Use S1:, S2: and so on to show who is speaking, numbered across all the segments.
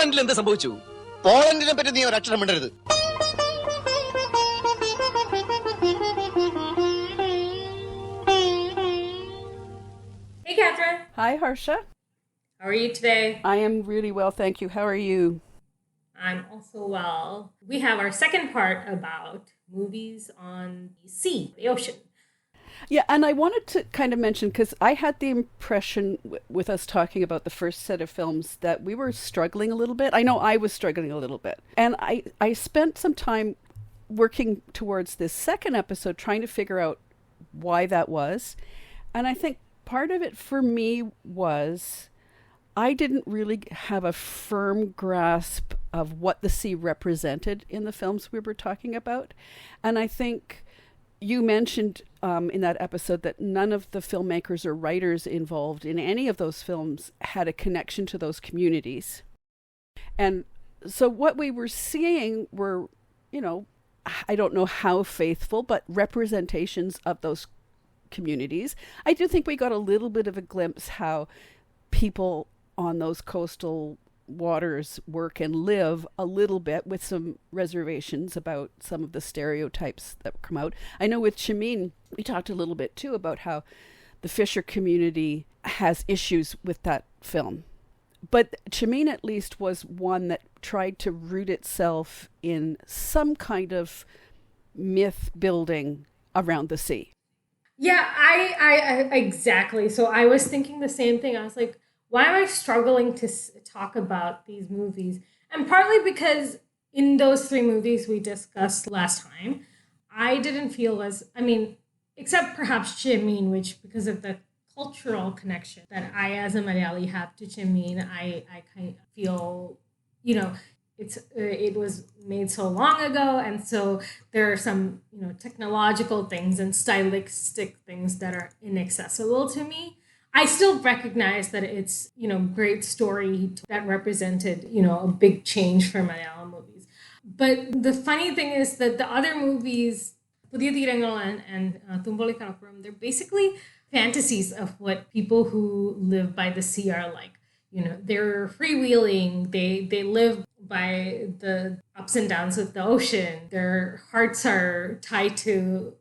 S1: പോളണ്ടിൽ എന്ത് സംഭവിച്ചു? പോളണ്ടിനെ പറ്റി നീ ഒരു അക്ഷരം മിണ്ടരുത്.
S2: Hey, Catherine.
S3: Hi, Harsha.
S2: How are you today?
S3: I am really well, thank you. How are you?
S2: I'm also well. We have our second part about movies on the sea, the ocean.
S3: Yeah, and I wanted to kind of mention, because I had the impression with us talking about the first set of films that we were struggling a little bit. I know I was struggling a little bit. And I spent some time working towards this second episode trying to figure out why that was. And I think part of it for me was I didn't really have a firm grasp of what the sea represented in the films we were talking about. And I think you mentioned in that episode that none of the filmmakers or writers involved in any of those films had a connection to those communities. And so what we were seeing were, you know, I don't know how faithful, but representations of those communities. I do think we got a little bit of a glimpse how people on those coastal waters work and live a little bit, with some reservations about some of the stereotypes that come out. I know with Chimene, we talked a little bit too about how the fisher community has issues with that film. But Chimene at least was one that tried to root itself in some kind of myth building around the sea.
S2: Yeah, I exactly. So I was thinking the same thing. I was like, why am I struggling to talk about these movies? And partly because in those three movies we discussed last time, I didn't feel except perhaps Chimene, which because of the cultural connection that I as a Malayali have to Chimene, I kind of feel, you know, it was made so long ago, and so there are some, you know, technological things and stylistic things that are inaccessible to me. I still recognize that it's, you know, great story that represented, you know, a big change for Malayalam movies. But the funny thing is that the other movies, Pudhiya Theerangal and Thumbolikan Appuram, they're basically fantasies of what people who live by the sea are like. You know, they're freewheeling. They live by the ups and downs of the ocean. Their hearts are tied to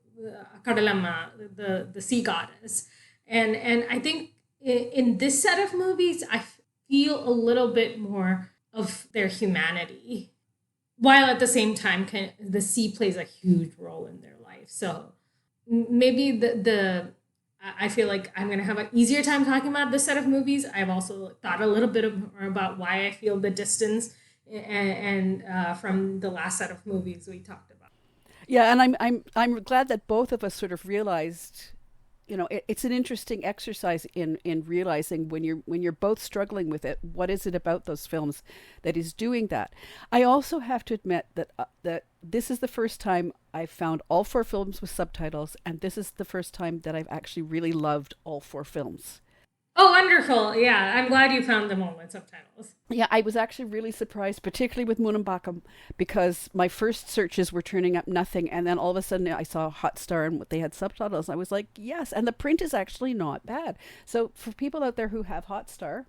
S2: Kadalama, the sea goddess. And I think in this set of movies, I feel a little bit more of their humanity, while at the same time, the sea plays a huge role in their life. So maybe I feel like I'm going to have an easier time talking about this set of movies. I've also thought a little bit more about why I feel the distance and from the last set of movies we talked about.
S3: Yeah, and I'm glad that both of us sort of realized, you know, it's an interesting exercise in realizing when you're both struggling with it, what is it about those films that is doing that? I also have to admit that this is the first time I've found all four films with subtitles, and this is the first time that I've actually really loved all four films.
S2: Oh, wonderful. Yeah, I'm glad you found them all with subtitles.
S3: Yeah, I was actually really surprised, particularly with Moonam Pakkam, because my first searches were turning up nothing, and then all of a sudden I saw Hotstar and they had subtitles. I was like, yes, and the print is actually not bad. So for people out there who have Hotstar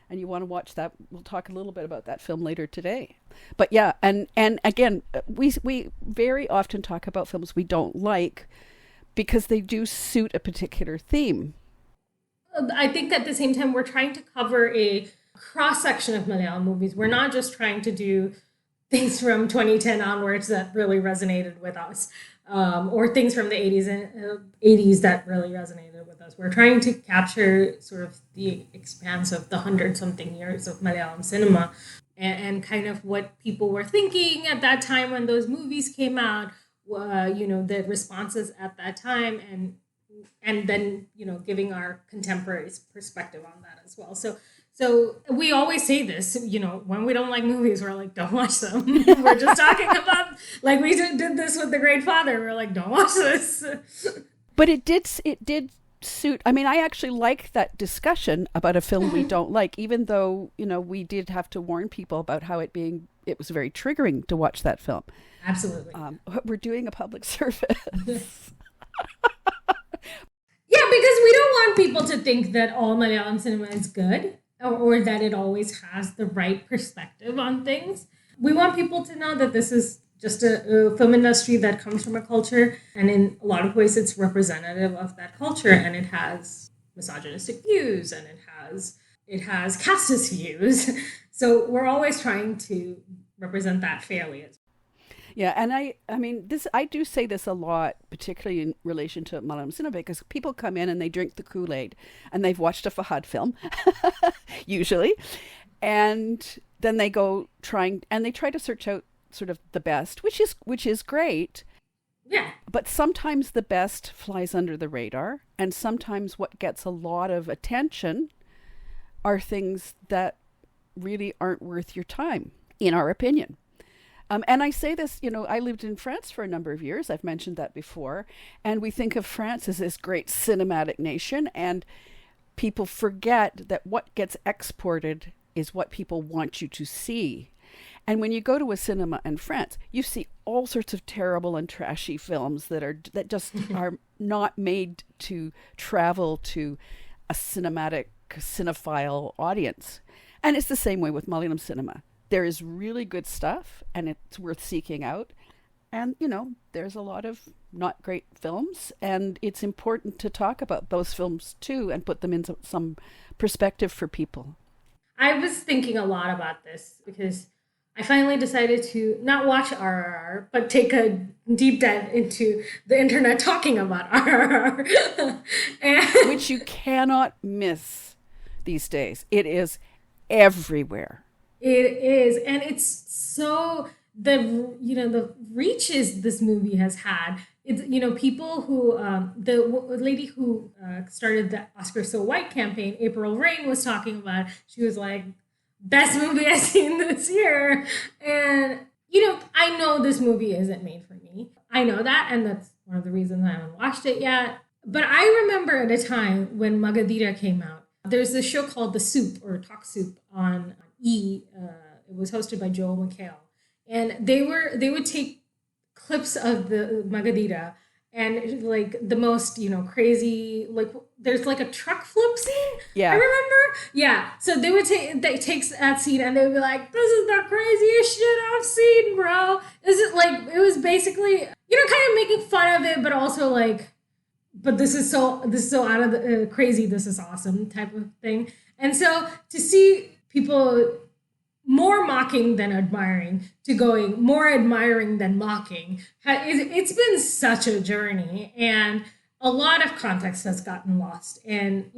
S3: and you want to watch that, we'll talk a little bit about that film later today. But yeah, and again, we very often talk about films we don't like because they do suit a particular theme.
S2: I think at the same time, we're trying to cover a cross-section of Malayalam movies. We're not just trying to do things from 2010 onwards that really resonated with us, or things from the 80s that really resonated with us. We're trying to capture sort of the expanse of the 100-something years of Malayalam cinema and kind of what people were thinking at that time when those movies came out, you know, the responses at that time, and then, you know, giving our contemporaries perspective on that as well. So we always say this, you know, when we don't like movies, we're like, don't watch them. We're just talking about, like we did this with The Great Father. We're like, don't watch this.
S3: But it did suit. I mean, I actually like that discussion about a film we don't like, even though, you know, we did have to warn people about how it was very triggering to watch that film.
S2: Absolutely.
S3: We're doing a public service.
S2: Yeah, because we don't want people to think that all Malayalam cinema is good. or that it always has the right perspective on things. We want people to know that this is just a film industry that comes from a culture, and in a lot of ways it's representative of that culture, and it has misogynistic views, and it has casteist views. So we're always trying to represent that fairly.
S3: Yeah, and I mean, I do say this a lot, particularly in relation to Malayalam cinema, because people come in and they drink the Kool-Aid, and they've watched a Fahad film, usually, and then they go try to search out sort of the best, which is great.
S2: Yeah.
S3: But sometimes the best flies under the radar, and sometimes what gets a lot of attention are things that really aren't worth your time, in our opinion. And I say this, I lived in France for a number of years. I've mentioned that before. And we think of France as this great cinematic nation. And people forget that what gets exported is what people want you to see. And when you go to a cinema in France, you see all sorts of terrible and trashy films that just are not made to travel to a cinephile audience. And it's the same way with Malayalam cinema. There is really good stuff, and it's worth seeking out. And, there's a lot of not great films, and it's important to talk about those films too and put them into some perspective for people.
S2: I was thinking a lot about this because I finally decided to not watch RRR, but take a deep dive into the internet talking about RRR.
S3: Which you cannot miss these days. It is everywhere.
S2: It is, and it's so the reaches this movie has had. It's people who the lady who started the Oscar So White campaign, April Rain, was talking about. She was like, best movie I've seen this year, and I know this movie isn't made for me. I know that, and that's one of the reasons I haven't watched it yet. But I remember at a time when Magadira came out, there's this show called The Soup or Talk Soup on E. It was hosted by Joel McHale, and they would take clips of the Magadira and like the most crazy, like there's like a truck flip scene.
S3: Yeah,
S2: I remember. Yeah, so they take that scene and they would be like, "This is the craziest shit I've seen, bro." It was basically kind of making fun of it, but also like, but this is so out of the crazy. This is awesome type of thing. And so to see people more mocking than admiring to going more admiring than mocking, it's been such a journey, and a lot of context has gotten lost. And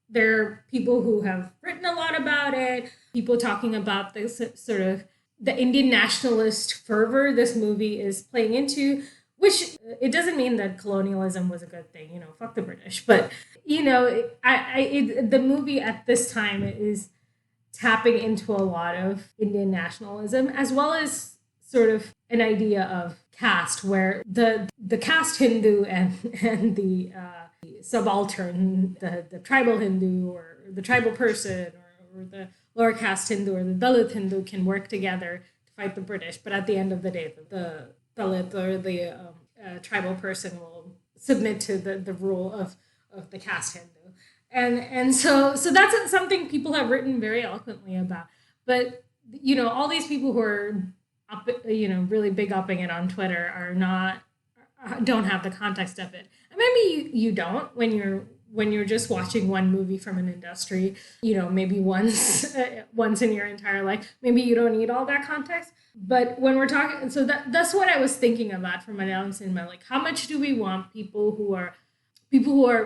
S2: there are people who have written a lot about it, people talking about this sort of the Indian nationalist fervor this movie is playing into, which it doesn't mean that colonialism was a good thing, fuck the British, but the movie at this time is tapping into a lot of Indian nationalism, as well as sort of an idea of caste, where the caste Hindu and the subaltern, the tribal Hindu or the tribal person, or the lower caste Hindu or the Dalit Hindu can work together to fight the British. But at the end of the day, the Dalit or the tribal person will submit to the rule of the caste Hindu. And so that's something people have written very eloquently about. But, all these people who are really big upping it on Twitter don't have the context of it. And maybe you don't when you're just watching one movie from an industry, maybe once in your entire life. Maybe you don't need all that context. But when we're talking, so that's what I was thinking about for Malayalam cinema. Like, how much do we want people who are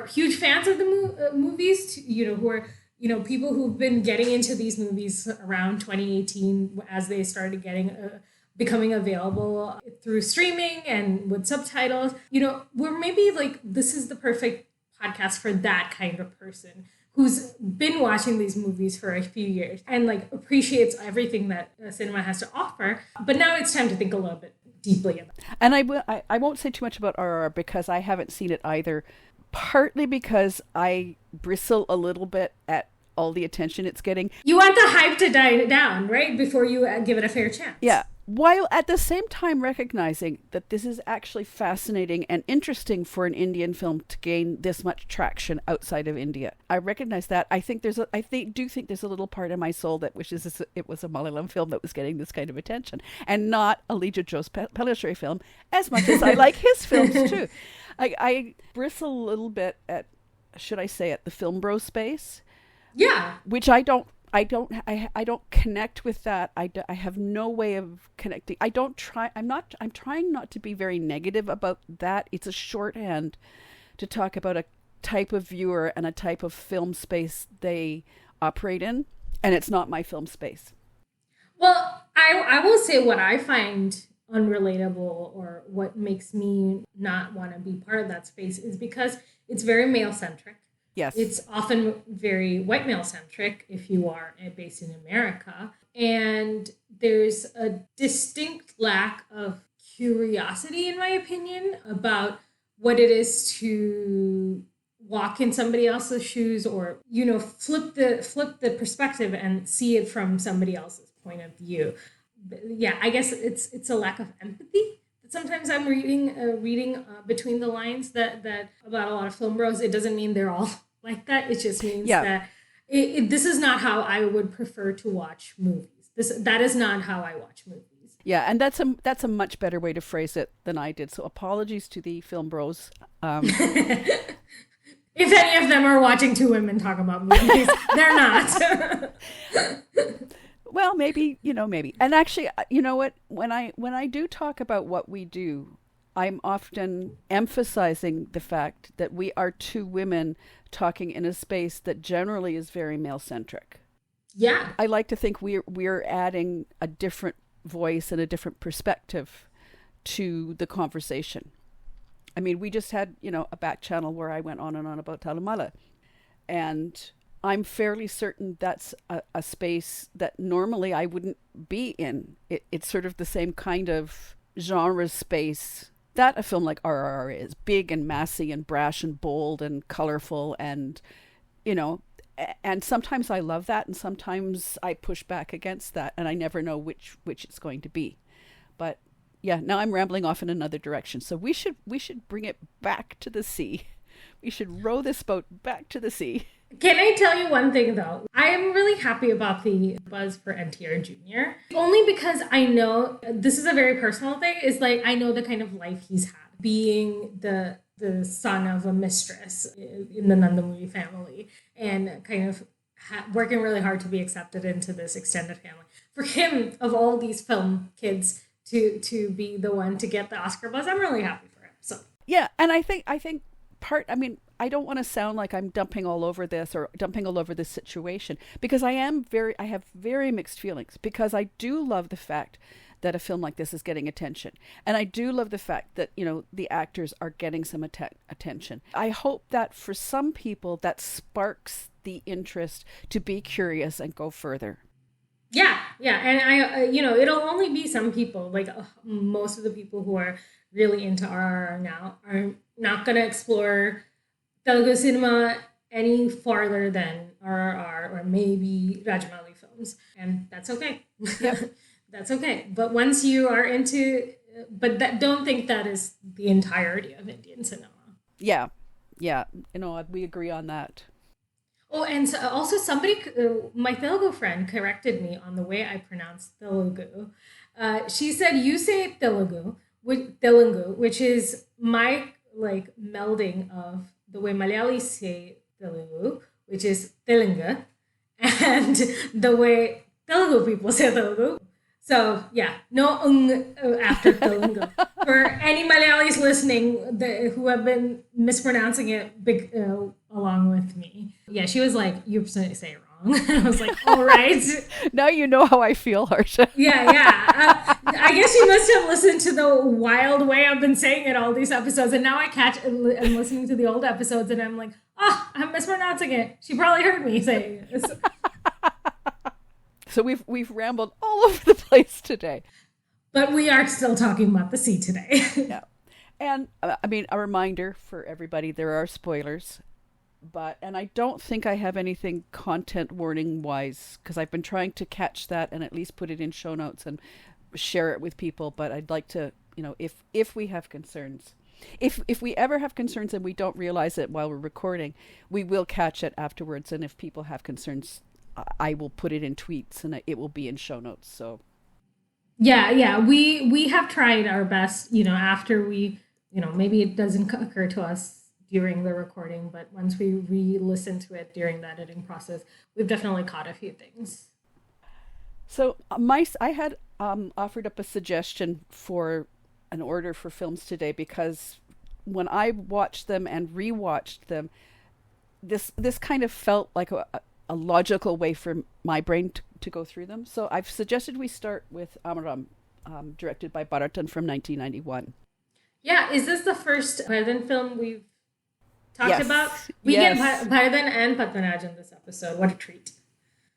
S2: huge fans of the movies, who are, people who've been getting into these movies around 2018 as they started becoming available through streaming and with subtitles, we're maybe like, this is the perfect podcast for that kind of person who's been watching these movies for a few years and like appreciates everything that cinema has to offer. But now it's time to think a little bit deeply about it.
S3: And I won't say too much about RRR because I haven't seen it either. Partly because I bristle a little bit at all the attention it's getting.
S2: You want the hype to die down, right? Before you give it a fair chance.
S3: Yeah. while at the same time recognizing that this is actually fascinating and interesting for an Indian film to gain this much traction outside of India. I recognize that. I think there's a little part of my soul that wishes it was a Malayalam film that was getting this kind of attention, and not a Lee Jose Pellicer film, as much as I like his films too. I bristle a little bit at, should I say, at the film bro space.
S2: Yeah.
S3: Which I don't connect with that. I have no way of connecting. I'm trying not to be very negative about that. It's a shorthand to talk about a type of viewer and a type of film space they operate in. And it's not my film space.
S2: Well, I will say what I find unrelatable, or what makes me not want to be part of that space, is because it's very male-centric.
S3: Yes.
S2: It's often very white male-centric if you are based in America. And there's a distinct lack of curiosity, in my opinion, about what it is to walk in somebody else's shoes, or, flip the perspective and see it from somebody else's point of view. Yeah, I guess it's a lack of empathy. Sometimes I'm reading between the lines that about a lot of film bros. It doesn't mean they're all like that. It just means that this is not how I would prefer to watch movies. That is not how I watch movies.
S3: Yeah, and that's a much better way to phrase it than I did. So apologies to the film bros.
S2: If any of them are watching two women talk about movies, they're not.
S3: Well, maybe. And actually, you know what? When I do talk about what we do, I'm often emphasizing the fact that we are two women talking in a space that generally is very male-centric.
S2: Yeah.
S3: I like to think we're adding a different voice and a different perspective to the conversation. I mean, we just had, a back channel where I went on and on about Amala. And I'm fairly certain that's a space that normally I wouldn't be in. It's sort of the same kind of genre space that a film like RRR is. Big and massy and brash and bold and colorful, and, and sometimes I love that and sometimes I push back against that, and I never know which it's going to be. But yeah, now I'm rambling off in another direction. So we should bring it back to the sea. We should row this boat back to the sea.
S2: Can I tell you one thing, though? I am really happy about the buzz for NTR Jr. Only because I know, this is a very personal thing, is like, I know the kind of life he's had, being the son of a mistress in the Nedumudi family, and kind of working really hard to be accepted into this extended family. For him, of all these film kids, to be the one to get the Oscar buzz, I'm really happy for him. So
S3: yeah, and I think I don't want to sound like I'm dumping all over this or dumping all over this situation, because I have very mixed feelings, because I do love the fact that a film like this is getting attention. And I do love the fact that, the actors are getting some attention. I hope that for some people that sparks the interest to be curious and go further.
S2: Yeah. And I, it'll only be some people, like most of the people who are really into RRR now are not going to explore Telugu cinema any farther than RRR or maybe Rajamouli films. And that's okay.
S3: Yep.
S2: That's okay. But once you are into, don't think that is the entirety of Indian cinema.
S3: Yeah. We agree on that.
S2: Oh, and so also somebody, my Telugu friend corrected me on the way I pronounced Telugu. She said, you say Telugu, which is my melding of the way Malayalis say Telugu, which is Telunga, and the way Telugu people say Telugu. So yeah, no after Telunga. For any Malayalis listening who have been mispronouncing it along with me. Yeah, she was like, you say it wrong. And I was like, all right.
S3: Now you know how I feel, Harsha.
S2: Yeah. I guess you must have listened to the wild way I've been saying it all these episodes. And now I catch and listening to the old episodes and I'm like, I'm mispronouncing it. She probably heard me saying this.
S3: So we've rambled all over the place today.
S2: But we are still talking about the sea today.
S3: Yeah. And a reminder for everybody, there are spoilers. And I don't think I have anything content warning wise, because I've been trying to catch that and at least put it in show notes and share it with people, but I'd like to, if we have concerns, if we ever have concerns and we don't realize it while we're recording, we will catch it afterwards. And if people have concerns, I will put it in tweets and it will be in show notes. So
S2: yeah, we have tried our best, after we, maybe it doesn't occur to us during the recording, but once we re-listen to it during the editing process, we've definitely caught a few things.
S3: So I had offered up a suggestion for an order for films today, because when I watched them and rewatched them, this kind of felt like a logical way for my brain to go through them. So I've suggested we start with Amaram, directed by Bharatan from 1991.
S2: Yeah, is this the first Bharatan film we've talked about? We
S3: Yes.
S2: get Bharatan and Patmanaj in this episode. What a treat.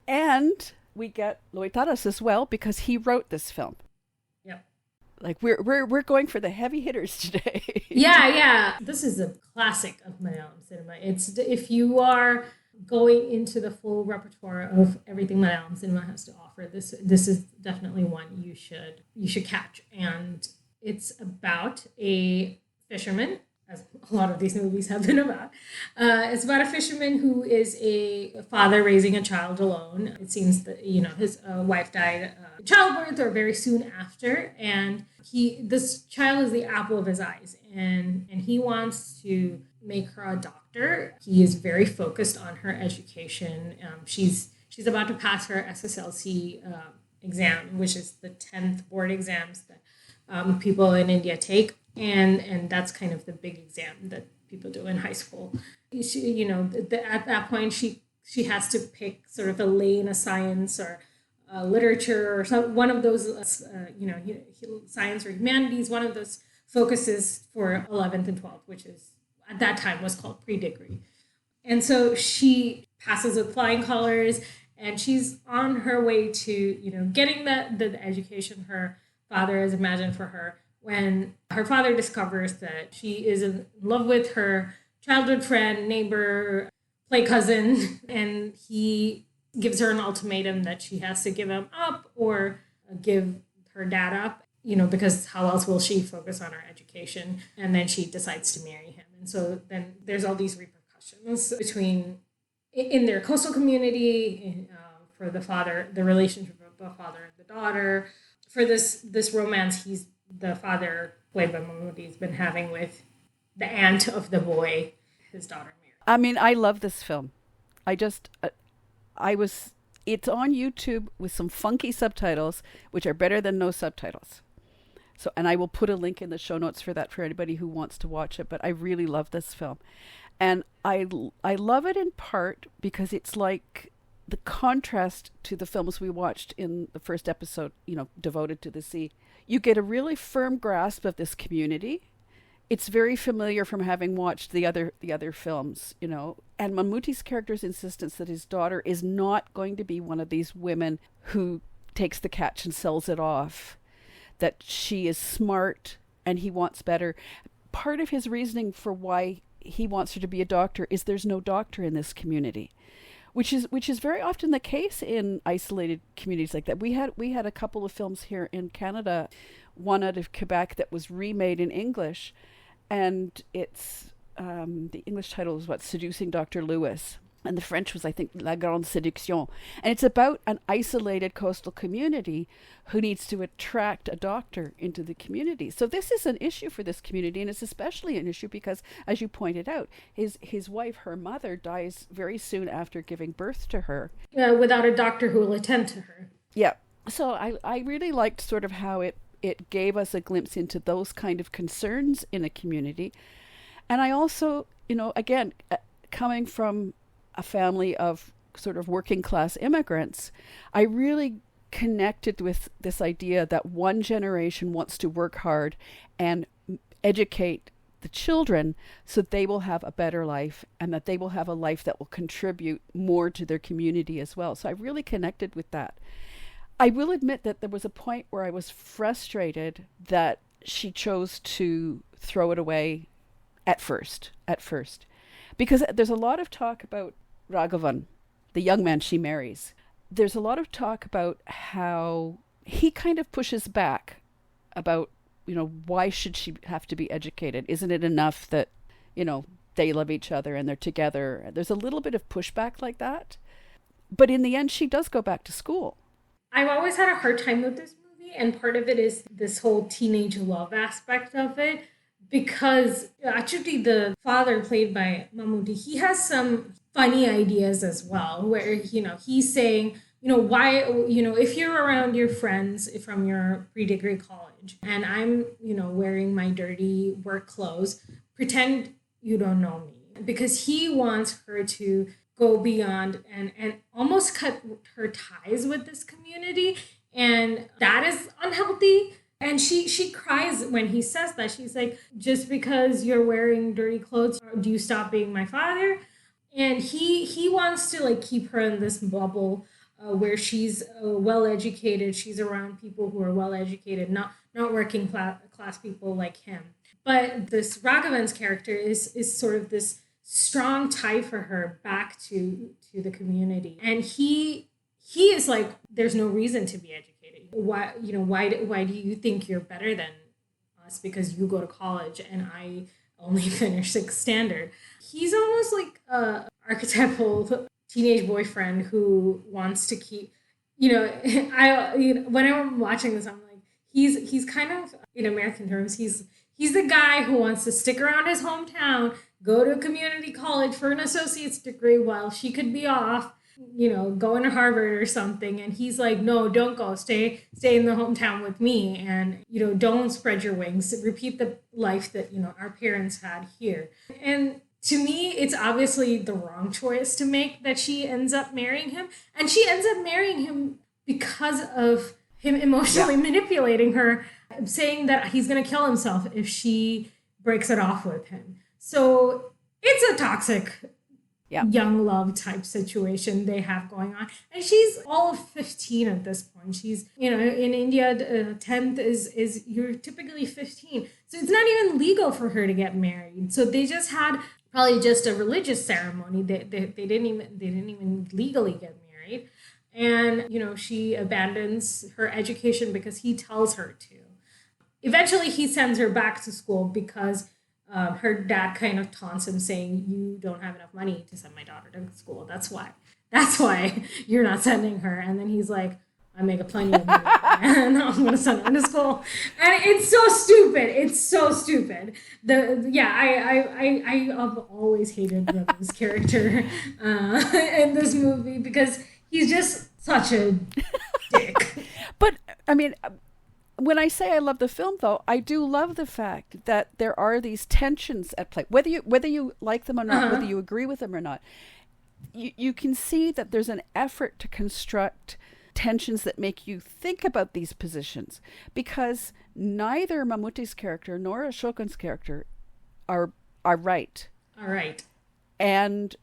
S3: And we get Loitaras as well, because he wrote this film.
S2: Yep.
S3: Like we're going for the heavy hitters today.
S2: Yeah. This is a classic of Malayalam cinema. It's if you are going into the full repertoire of everything Malayalam cinema has to offer, this is definitely one you should catch. And it's about a fisherman, as a lot of these movies have been about. It's about a fisherman who is a father raising a child alone. It seems that his wife died in childbirth or very soon after, and this child is the apple of his eyes, and he wants to make her a doctor. He is very focused on her education. She's about to pass her SSLC exam, which is the 10th board exams that people in India take. And that's kind of the big exam that people do in high school. At that point, she has to pick sort of a lane, a science or literature or one of those, science or humanities, one of those focuses for 11th and 12th, which is at that time was called pre-degree. And so she passes with flying colors, and she's on her way to, getting the education her father has imagined for her, when her father discovers that she is in love with her childhood friend, neighbor, play cousin, and he gives her an ultimatum that she has to give him up or give her dad up, because how else will she focus on her education? And then she decides to marry him. And so then there's all these repercussions in their coastal community, for the father, the relationship of the father and the daughter, for this romance the father, played by Mammootty, has been having with the aunt of the boy his daughter married.
S3: I mean, I love this film. It's on YouTube with some funky subtitles, which are better than no subtitles. So, and I will put a link in the show notes for that for anybody who wants to watch it. But I really love this film. And I love it in part because it's like the contrast to the films we watched in the first episode, devoted to the sea. You get a really firm grasp of this community. It's very familiar from having watched the other films, And Mammootty's character's insistence that his daughter is not going to be one of these women who takes the catch and sells it off. That she is smart and he wants better. Part of his reasoning for why he wants her to be a doctor is there's no doctor in this community. Which is very often the case in isolated communities like that. We had a couple of films here in Canada, one out of Quebec that was remade in English, and it's the English title is Seducing Dr. Lewis, and the French was, I think, La Grande Séduction, and it's about an isolated coastal community who needs to attract a doctor into the community. So this is an issue for this community, and it's especially an issue because, as you pointed out, his wife, her mother, dies very soon after giving birth to her.
S2: Without a doctor who will attend to her.
S3: Yeah. So I really liked sort of how it gave us a glimpse into those kind of concerns in a community. And I also, again, coming from a family of sort of working class immigrants, I really connected with this idea that one generation wants to work hard and educate the children so they will have a better life and that they will have a life that will contribute more to their community as well. So I really connected with that. I will admit that there was a point where I was frustrated that she chose to throw it away at first. Because there's a lot of talk about Raghavan, the young man she marries. There's a lot of talk about how he kind of pushes back about, why should she have to be educated? Isn't it enough that, they love each other and they're together? There's a little bit of pushback like that. But in the end, she does go back to school.
S2: I've always had a hard time with this movie, and part of it is this whole teenage love aspect of it, because actually the father, played by Mammootty, he has some funny ideas as well, where, he's saying, why, if you're around your friends from your pre-degree college and I'm, wearing my dirty work clothes, pretend you don't know me, because he wants her to go beyond and almost cut her ties with this community. And that is unhealthy. And she cries when he says that. She's like, just because you're wearing dirty clothes, do you stop being my father? And he wants to keep her in this bubble where she's well educated. She's around people who are well educated, not working class people like him. But this Raghavan's character is sort of this strong tie for her back to the community. And he is like, there's no reason to be educated. Why do you think you're better than us because you go to college and I only finish 6th standard? He's almost like a archetypal teenage boyfriend who wants to keep, when I'm watching this, I'm like, he's kind of, in American terms, he's the guy who wants to stick around his hometown, go to a community college for an associate's degree while she could be off, going to Harvard or something. And he's like, no, don't go. Stay in the hometown with me. And, don't spread your wings. Repeat the life that, our parents had here. And to me, it's obviously the wrong choice to make that she ends up marrying him. And she ends up marrying him because of him emotionally manipulating her, saying that he's going to kill himself if she breaks it off with him. So it's a toxic young love type situation they have going on. And she's all of 15 at this point. She's, in India, 10th is you're typically 15. So it's not even legal for her to get married. So they just had probably just a religious ceremony. They didn't even legally get married. And, she abandons her education because he tells her to. Eventually, he sends her back to school because her dad kind of taunts him, saying, you don't have enough money to send my daughter to school. That's why you're not sending her. And then he's like, I make a plenty of money and I'm going to send her to school. And it's so stupid. I have always hated Reddy's character in this movie because he's just such a dick.
S3: But, I mean, when I say I love the film, though, I do love the fact that there are these tensions at play. Whether you like them or not, whether you agree with them or not, you can see that there's an effort to construct tensions that make you think about these positions, because neither Mammootty's character nor Ashokan's character are right.
S2: All right.
S3: And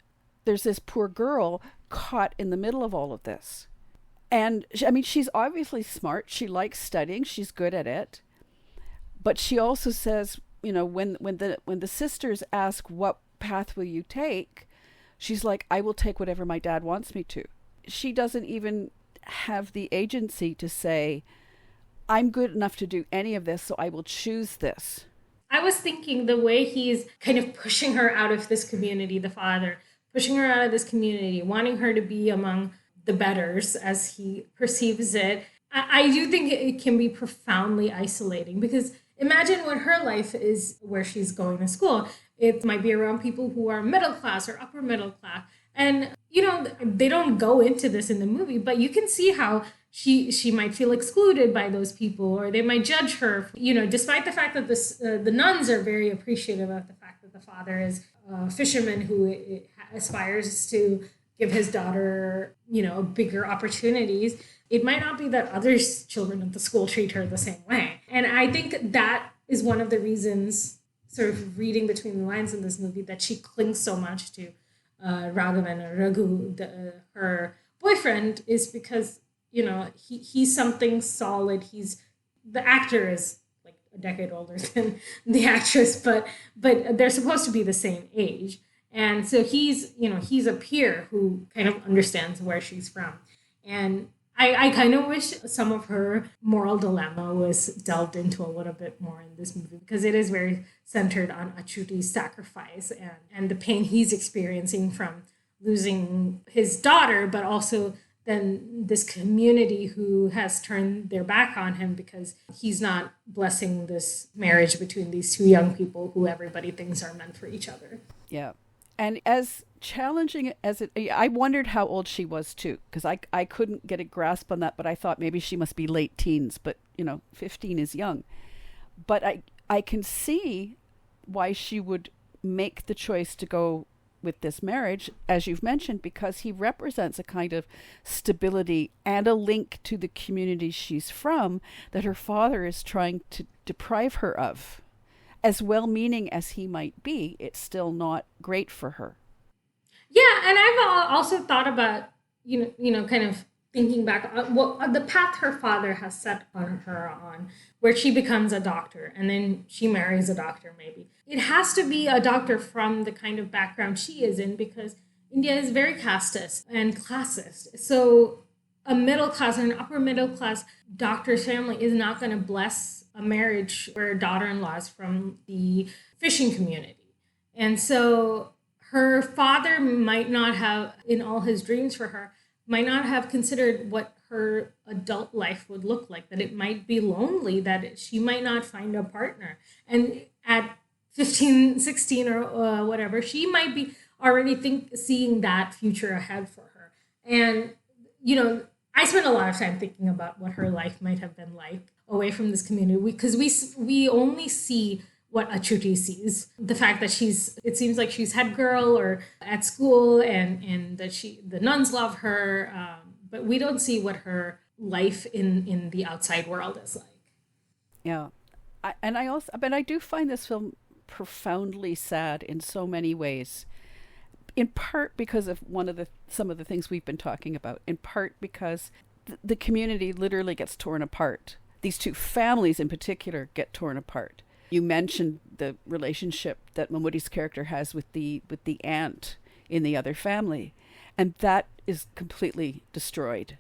S3: there's this poor girl caught in the middle of all of this. And she's obviously smart. She likes studying. She's good at it. But she also says, when the sisters ask, what path will you take? She's like, I will take whatever my dad wants me to. She doesn't even have the agency to say, I'm good enough to do any of this, so I will choose this.
S2: I was thinking the way he's kind of pushing her out of this community, the father, pushing her out of this community, wanting her to be among the betters as he perceives it. I do think it can be profoundly isolating, because imagine what her life is where she's going to school. It might be around people who are middle class or upper middle class. And, they don't go into this in the movie, but you can see how she might feel excluded by those people, or they might judge her, despite the fact that the nuns are very appreciative of the fact that the father is a fisherman who aspires to give his daughter, bigger opportunities. It might not be that other children at the school treat her the same way. And I think that is one of the reasons, sort of reading between the lines in this movie, that she clings so much to Raghavan or Raghu, her boyfriend, is because, he's something solid. The actor is like a decade older than the actress, but they're supposed to be the same age. And so he's a peer who kind of understands where she's from. And I kind of wish some of her moral dilemma was delved into a little bit more in this movie, because it is very centered on Achuti's sacrifice and the pain he's experiencing from losing his daughter, but also then this community who has turned their back on him because he's not blessing this marriage between these two young people who everybody thinks are meant for each other.
S3: Yeah. And as challenging as it, I wondered how old she was too, because I couldn't get a grasp on that, but I thought maybe she must be late teens, but 15 is young. But I can see why she would make the choice to go with this marriage, as you've mentioned, because he represents a kind of stability and a link to the community she's from that her father is trying to deprive her of. As well-meaning as he might be, it's still not great for her.
S2: Yeah, and I've also thought about, kind of thinking back on the path her father has set on her on, where she becomes a doctor and then she marries a doctor maybe. It has to be a doctor from the kind of background she is in, because India is very casteist and classist. So a middle class or an upper middle class doctor's family is not going to bless a marriage where a daughter-in-law is from the fishing community. And so her father might not have, in all his dreams for her, might not have considered what her adult life would look like, that it might be lonely, that she might not find a partner. And at 15, 16 or whatever, she might be already seeing that future ahead for her. And, I spent a lot of time thinking about what her life might have been like away from this community, because we only see what Achuti sees. The fact that it seems like she's head girl or at school, and that the nuns love her, but we don't see what her life in the outside world is like.
S3: Yeah. I do find this film profoundly sad in so many ways. In part because of some of the things we've been talking about. In part because the community literally gets torn apart. These two families in particular get torn apart. You mentioned the relationship that Mammootty's character has with the aunt in the other family, and that is completely destroyed.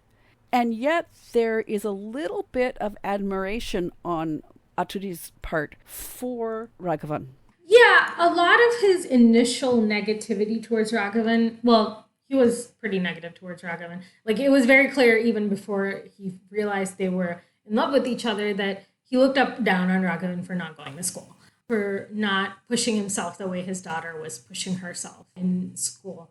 S3: And yet there is a little bit of admiration on Achuti's part for Raghavan.
S2: Yeah, a lot of his initial negativity towards Raghavan, well, he was pretty negative towards Raghavan. Like, it was very clear even before he realized they were in love with each other that he looked down on Raghavan for not going to school, for not pushing himself the way his daughter was pushing herself in school.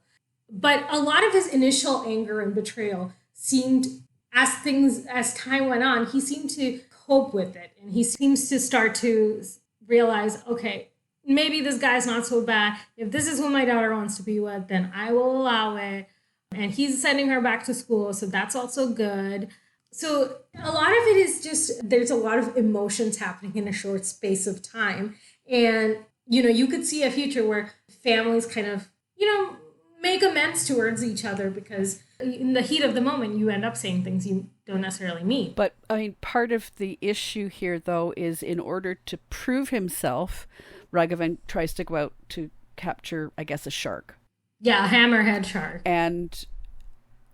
S2: But a lot of his initial anger and betrayal seemed, as time went on, he seemed to cope with it. And he seems to start to realize, okay, maybe this guy's not so bad. If this is who my daughter wants to be with, then I will allow it. And he's sending her back to school, so that's also good. So a lot of it is just, there's a lot of emotions happening in a short space of time. And, you could see a future where families kind of, make amends towards each other, because in the heat of the moment, you end up saying things you don't necessarily mean.
S3: But, part of the issue here, though, is in order to prove himself, Raghavan tries to go out to capture, I guess, a shark.
S2: Yeah, a hammerhead shark.
S3: And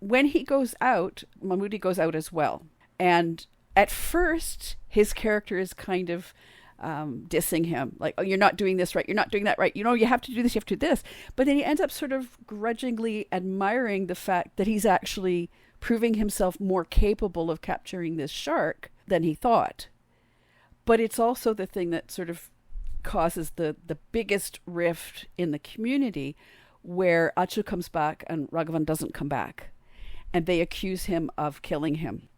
S3: when he goes out, Mammootty goes out as well. And at first, his character is kind of dissing him. Like, oh, you're not doing this right. You're not doing that right. You have to do this. You have to do this. But then he ends up sort of grudgingly admiring the fact that he's actually proving himself more capable of capturing this shark than he thought. But it's also the thing that sort of causes the biggest rift in the community, where Achu comes back and Raghavan doesn't come back. And they accuse him of killing him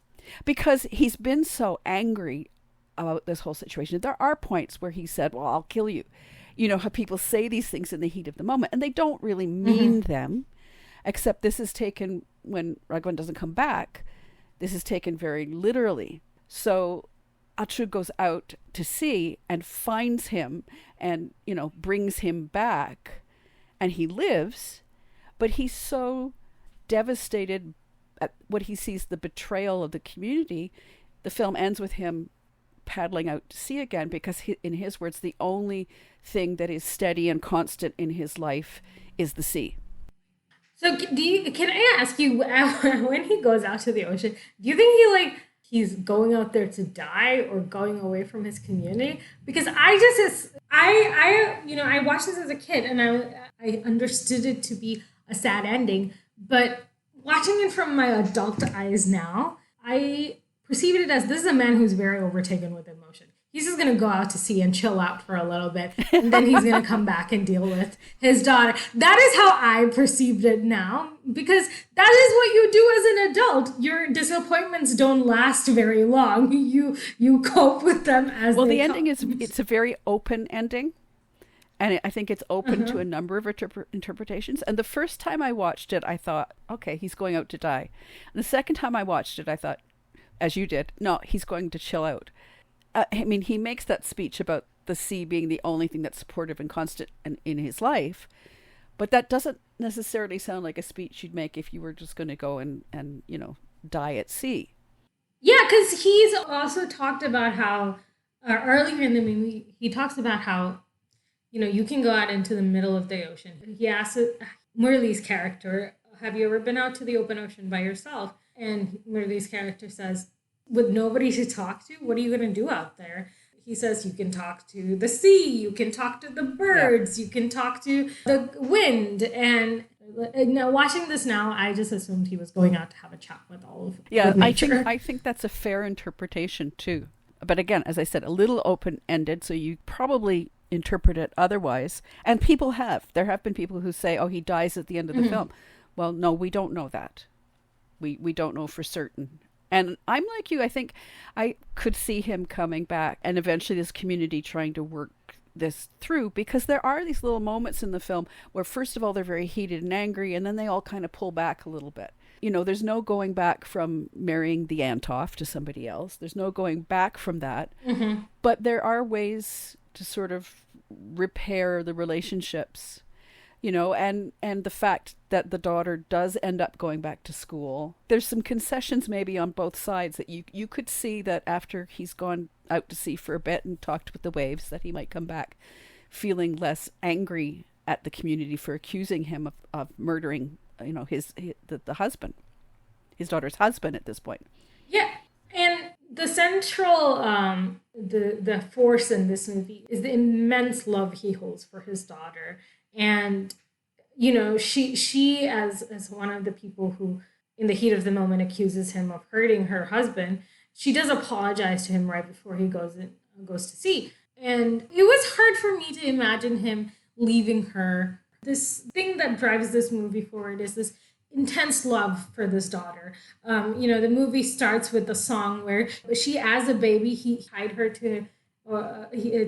S3: because he's been so angry about this whole situation. There are points where he said, well, I'll kill you. How people say these things in the heat of the moment, and they don't really mean them, except this is taken, when Raghavan doesn't come back, this is taken very literally. So Achu goes out to sea and finds him and, brings him back, and he lives, but he's so devastated at what he sees, the betrayal of the community. The film ends with him paddling out to sea again, because in his words, the only thing that is steady and constant in his life is the sea.
S2: So can I ask you, when he goes out to the ocean, do you think he's going out there to die or going away from his community? Because I watched this as a kid and I understood it to be a sad ending, but watching it from my adult eyes now, I perceived it as this is a man who's very overtaken with emotion. He's just going to go out to sea and chill out for a little bit, and then he's going to come back and deal with his daughter. That is how I perceived it now, because that is what you do as an adult. Your disappointments don't last very long. You cope with them as
S3: well.
S2: They
S3: The
S2: come.
S3: ending it's a very open ending, and I think it's open to a number of interpretations. And the first time I watched it, I thought, okay, he's going out to die. And the second time I watched it, I thought, as you did, no, he's going to chill out. I mean, he makes that speech about the sea being the only thing that's supportive and constant in his life, but that doesn't necessarily sound like a speech you'd make if you were just going to go and die at sea.
S2: Yeah, because he's also talked about how earlier in the movie he talks about how you can go out into the middle of the ocean. He asks Murli's character, "Have you ever been out to the open ocean by yourself?" And Murli's character says, with nobody to talk to, what are you going to do out there? He says you can talk to the sea, you can talk to the birds, you can talk to the wind. And now watching this now, I just assumed he was going out to have a chat with all of nature.
S3: I think that's a fair interpretation too. But again, as I said, a little open-ended, so you probably interpret it otherwise. And there have been people who say, oh, he dies at the end of the film. Well, no, we don't know that. We don't know for certain. And I'm like you, I think I could see him coming back and eventually this community trying to work this through, because there are these little moments in the film where first of all they're very heated and angry, and then they all kind of pull back a little bit. There's no going back from marrying the aunt off to somebody else. There's no going back from that. Mm-hmm. But there are ways to sort of repair the relationships, and the fact that the daughter does end up going back to school. There's some concessions maybe on both sides that you could see that after he's gone out to sea for a bit and talked with the waves, that he might come back feeling less angry at the community for accusing him of murdering, the husband, his daughter's husband at this point.
S2: Yeah. And the central, the force in this movie is the immense love he holds for his daughter. And, she as one of the people who, in the heat of the moment, accuses him of hurting her husband, she does apologize to him right before he goes to sea. And it was hard for me to imagine him leaving her. This thing that drives this movie forward is this intense love for this daughter. The movie starts with the song where she, as a baby, he tied her to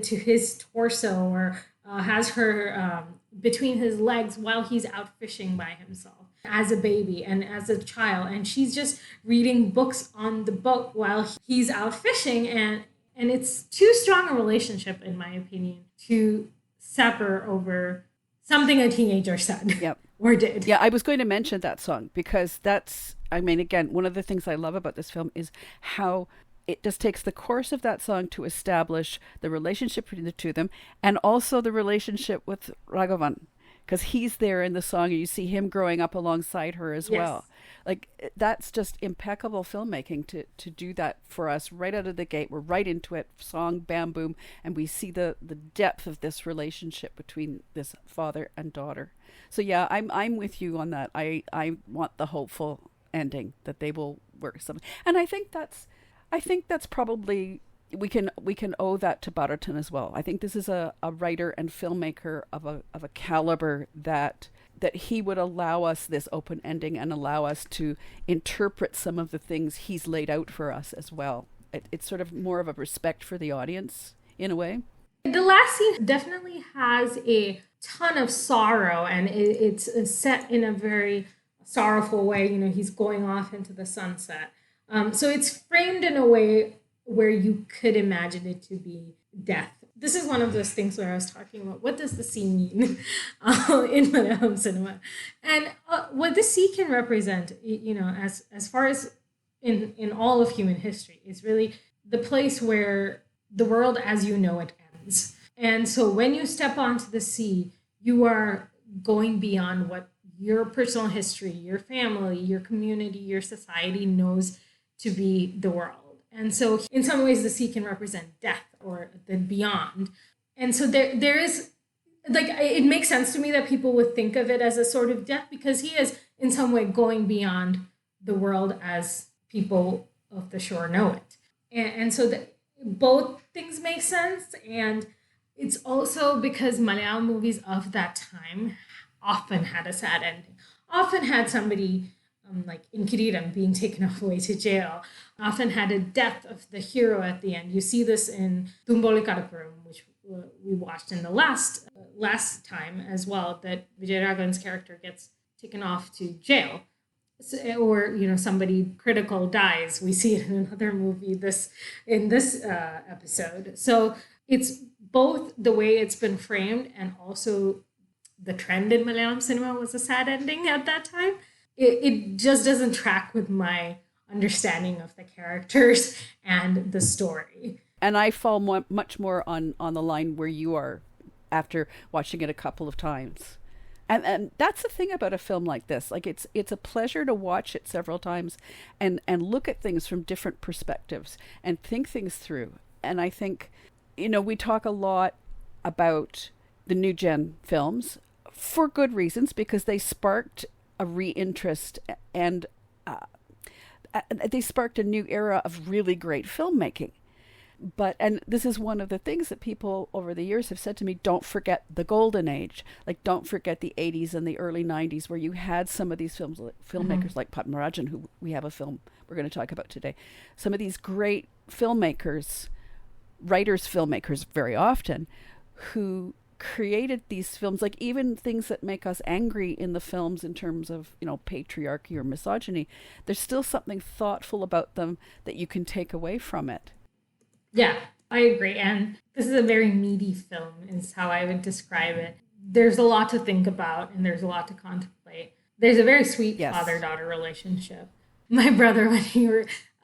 S2: his torso, or has her between his legs while he's out fishing by himself as a baby and as a child. And she's just reading books on the boat while he's out fishing. And it's too strong a relationship, in my opinion, to separate over something a teenager said.
S3: Yep.
S2: Or did.
S3: Yeah, I was going to mention that song because again, one of the things I love about this film is how it just takes the course of that song to establish the relationship between the two of them, and also the relationship with Raghavan, because he's there in the song and you see him growing up alongside her as well. Like, that's just impeccable filmmaking to do that for us right out of the gate. We're right into it, song, bam, boom, and we see the depth of this relationship between this father and daughter. So yeah, I'm with you on that. I want the hopeful ending that they will work something, and I think that's probably we can owe that to Bharathan as well. I think this is a writer and filmmaker of a caliber that he would allow us this open ending and allow us to interpret some of the things he's laid out for us as well. It's sort of more of a respect for the audience in a way.
S2: The last scene definitely has a ton of sorrow, and it's set in a very sorrowful way. He's going off into the sunset. So it's framed in a way where you could imagine it to be death. This is one of those things where I was talking about, what does the sea mean in Malayalam cinema? And what the sea can represent, as far as in all of human history, is really the place where the world as you know it ends. And so when you step onto the sea, you are going beyond what your personal history, your family, your community, your society knows to be the world. And so in some ways the sea can represent death or the beyond. And so there is, like, it makes sense to me that people would think of it as a sort of death, because he is in some way going beyond the world as people of the shore know it. And so that both things make sense. And it's also because Malayalam movies of that time often had a sad ending, often had somebody like in Kireetam being taken away to jail, often had a death of the hero at the end. You see this in Tumboli Kadappuram, which we watched in the last time as well, that Vijayaraghavan's character gets taken off to jail. Or, somebody critical dies. We see it in another movie in this episode. So it's both the way it's been framed and also the trend in Malayalam cinema was a sad ending at that time. It just doesn't track with my understanding of the characters and the story.
S3: And I fall much more on the line where you are after watching it a couple of times. And that's the thing about a film like this. Like, it's a pleasure to watch it several times and look at things from different perspectives and think things through. And I think, we talk a lot about the new gen films for good reasons, because they sparked a re-interest and they sparked a new era of really great filmmaking. And this is one of the things that people over the years have said to me, don't forget the golden age. Like, don't forget the 80s and the early 90s, where you had some of these filmmakers like Padmarajan, who we have a film we're going to talk about today. Some of these great filmmakers, filmmakers very often, who created these films, like even things that make us angry in the films in terms of, patriarchy or misogyny. There's still something thoughtful about them that you can take away from it.
S2: Yeah, I agree. And this is a very meaty film, is how I would describe it. There's a lot to think about and there's a lot to contemplate. There's a very sweet father-daughter relationship. My brother, when he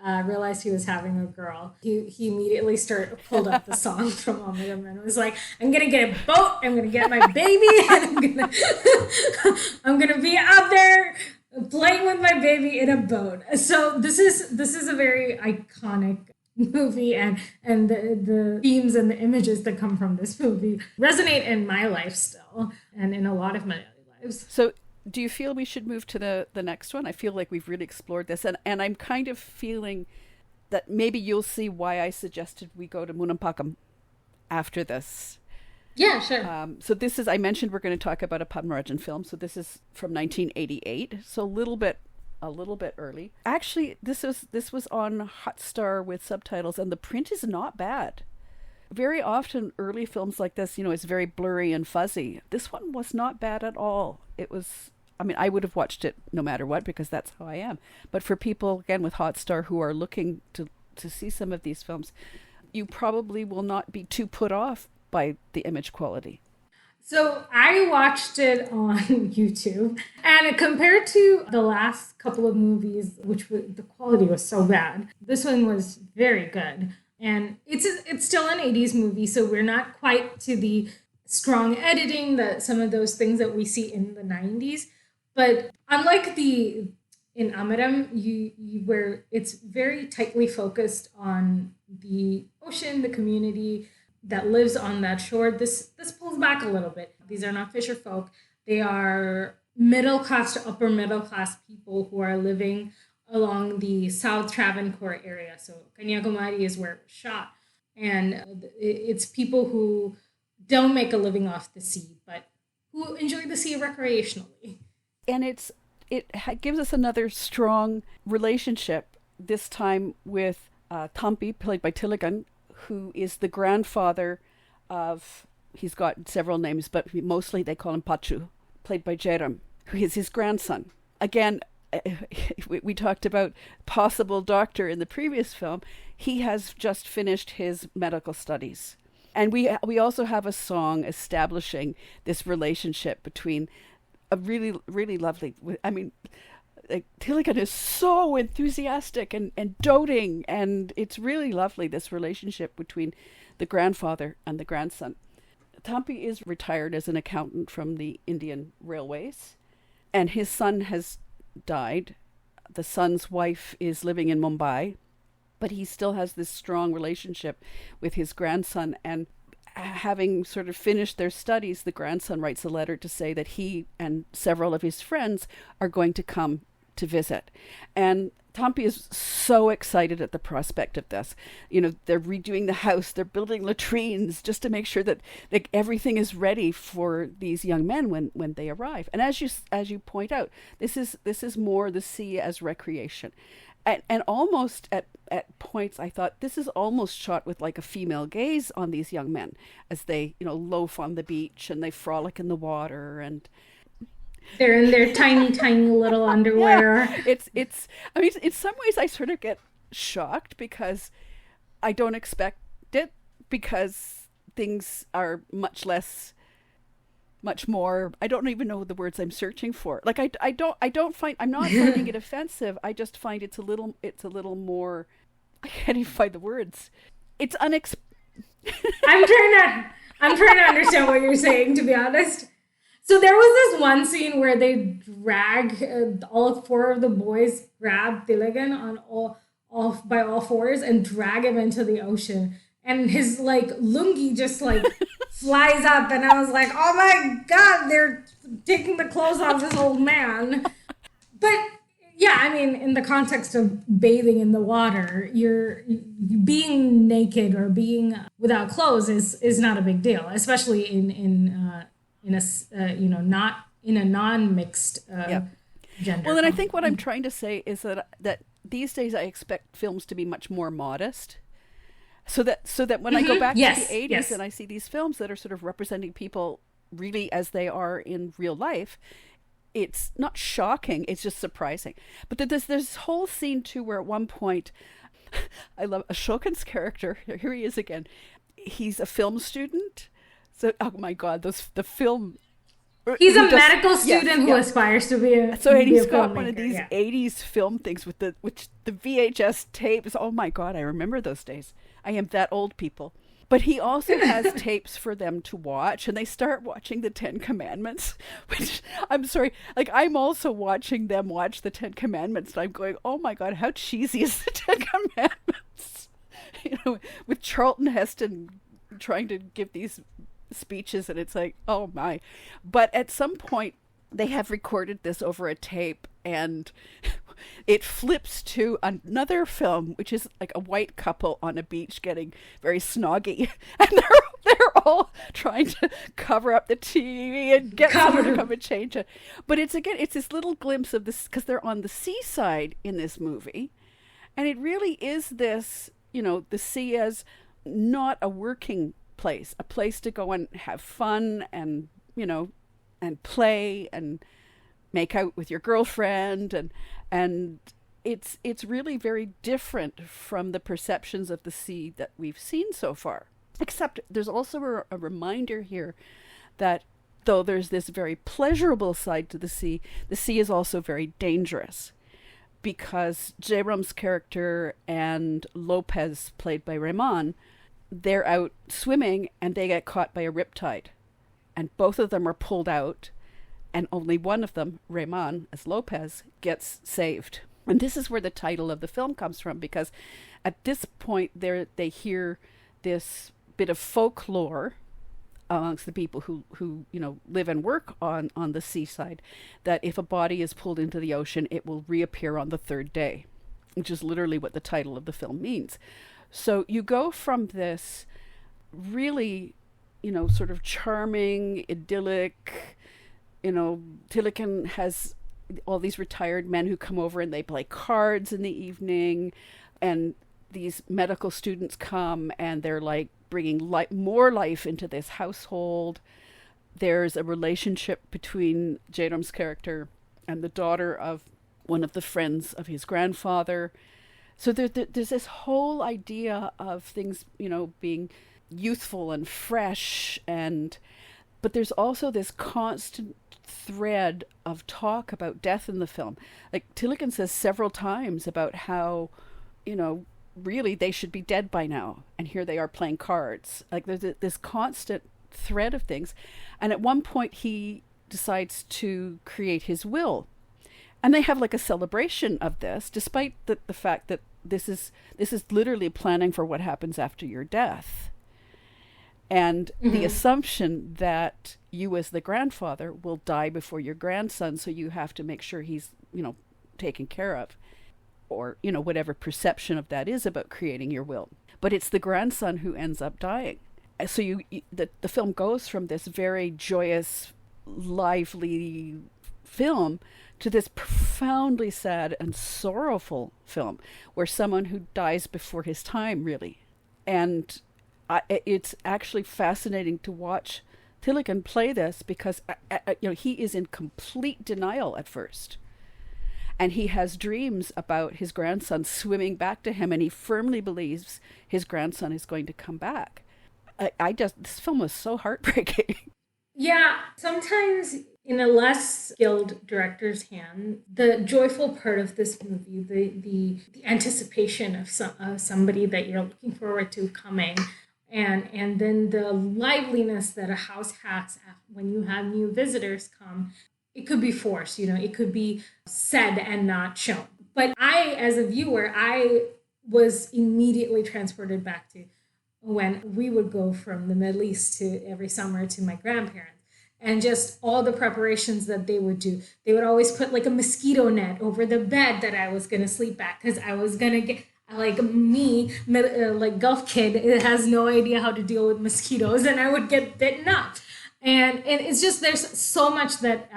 S2: realized he was having a girl, he immediately pulled up the song from Amaram and was like, I'm going to get a boat, I'm going to get my baby, and I'm going to be out there playing with my baby in a boat. So this is a very iconic movie, and the themes and the images that come from this movie resonate in my life still and in a lot of my lives.
S3: So do you feel we should move to the next one? I feel like we've really explored this, and I'm kind of feeling that maybe you'll see why I suggested we go to Moonam Pakkam after this.
S2: Yeah, sure.
S3: So this is, I mentioned we're going to talk about a Padmarajan film, so this is from 1988, so a little bit early. Actually, this was on Hotstar with subtitles, and the print is not bad. Very often early films like this, it's very blurry and fuzzy. This one was not bad at all. It was, I would have watched it no matter what, because that's how I am. But for people, again, with Hotstar who are looking to see some of these films, you probably will not be too put off by the image quality.
S2: So I watched it on YouTube, and compared to the last couple of movies, the quality was so bad, this one was very good. And it's still an 80s movie, so we're not quite to the strong editing, that some of those things that we see in the 90s. But unlike in Amaram, where it's very tightly focused on the ocean, the community that lives on that shore, this pulls back a little bit. These are not fisher folk. They are middle class to upper middle class people who are living along the South Travancore area. So Kanyakumari is where it was shot. And it's people who don't make a living off the sea, but who enjoy the sea recreationally.
S3: And it gives us another strong relationship, this time with Thampi, played by Thilakan, who is the grandfather of, he's got several names, but mostly they call him Pachu, played by Jayaram, who is his grandson. Again, we talked about possible doctor in the previous film. He has just finished his medical studies. And we also have a song establishing this relationship between a really, really lovely, Thilakan is so enthusiastic and doting, and it's really lovely, this relationship between the grandfather and the grandson. Thampi is retired as an accountant from the Indian Railways, and his son has died. The son's wife is living in Mumbai, but he still has this strong relationship with his grandson. And having sort of finished their studies, the grandson writes a letter to say that he and several of his friends are going to come to visit. And Tampi is so excited at the prospect of this. You know, they're redoing the house, they're building latrines just to make sure that everything is ready for these young men when they arrive. And as you point out, this is more the sea as recreation. And almost at points I thought this is almost shot with like a female gaze on these young men as they, you know, loaf on the beach and they frolic in the water, and
S2: they're in their tiny little underwear.
S3: Yeah, it's I mean, in some ways I sort of get shocked because I don't expect it, because things are much more, I don't even know the words I'm searching for. Like I'm not finding it offensive. I just find it's a little more, I can't even find the words. It's
S2: I'm trying to understand what you're saying, to be honest. So there was this one scene where they drag all four of the boys, grab Thilakan by all fours and drag him into the ocean, and his like lungi just like flies up, and I was like, oh my god, they're taking the clothes off this old man. But yeah, I mean, in the context of bathing in the water, you're being naked or being without clothes is not a big deal, especially in a not in a non-mixed gender.
S3: Well, and I think what I'm trying to say is that these days I expect films to be much more modest. So that when I go back to the 80s and I see these films that are sort of representing people really as they are in real life, it's not shocking, it's just surprising. But there's this whole scene too where at one point, I love Ashokan's character, here he is again, he's a film student. So, oh my God, the film...
S2: He's a medical student who aspires to be a
S3: So he's got
S2: filmmaker,
S3: one of these 80s film things with the VHS tapes. Oh my God, I remember those days. I am that old, people. But he also has tapes for them to watch, and they start watching the Ten Commandments, which, I'm sorry, like I'm also watching them watch the Ten Commandments, and I'm going, oh my God, how cheesy is the Ten Commandments? You know, with Charlton Heston trying to give these speeches, and it's like, oh my. But at some point they have recorded this over a tape, and it flips to another film, which is like a white couple on a beach getting very snoggy, and they're all trying to cover up the TV and get someone to come and change it. But it's this little glimpse of this, because they're on the seaside in this movie, and it really is this, you know, the sea as not a working place, a place to go and have fun and, you know, and play and make out with your girlfriend, and it's really very different from the perceptions of the sea that we've seen so far. Except there's also a reminder here that though there's this very pleasurable side to the sea is also very dangerous, because Jayaram's character and Lopez, played by Rahman, they're out swimming and they get caught by a riptide, and both of them are pulled out, and only one of them, Rahman as Lopez, gets saved. And this is where the title of the film comes from, because at this point they hear this bit of folklore amongst the people who you know live and work on the seaside, that if a body is pulled into the ocean, it will reappear on the third day, which is literally what the title of the film means. So you go from this really, you know, sort of charming, idyllic, you know, Thilakan has all these retired men who come over and they play cards in the evening, and these medical students come and they're like bringing more life into this household. There's a relationship between Jayaram's character and the daughter of one of the friends of his grandfather. So there's this whole idea of things, you know, being youthful and fresh, but there's also this constant thread of talk about death in the film. Like Thilakan says several times about how, you know, really they should be dead by now, and here they are playing cards. Like there's this constant thread of things. And at one point he decides to create his will. And they have like a celebration of this, despite the fact that this is literally planning for what happens after your death. And the assumption that you as the grandfather will die before your grandson, so you have to make sure he's, taken care of, or, whatever perception of that is about creating your will. But it's the grandson who ends up dying. So the film goes from this very joyous, lively film to this profoundly sad and sorrowful film where someone who dies before his time, really. And it's actually fascinating to watch Thilakan play this because, he is in complete denial at first. And he has dreams about his grandson swimming back to him, and he firmly believes his grandson is going to come back. This film was so heartbreaking.
S2: Yeah, sometimes in a less skilled director's hand, the joyful part of this movie, the anticipation of somebody that you're looking forward to coming, and then the liveliness that a house has when you have new visitors come, it could be forced, it could be said and not shown. But I, as a viewer, I was immediately transported back to when we would go from the Middle East to every summer to my grandparents. And just all the preparations that they would do. They would always put like a mosquito net over the bed that I was going to sleep at because I was going to get, like me, like Gulf kid, it has no idea how to deal with mosquitoes, and I would get bitten up. And it's just, there's so much that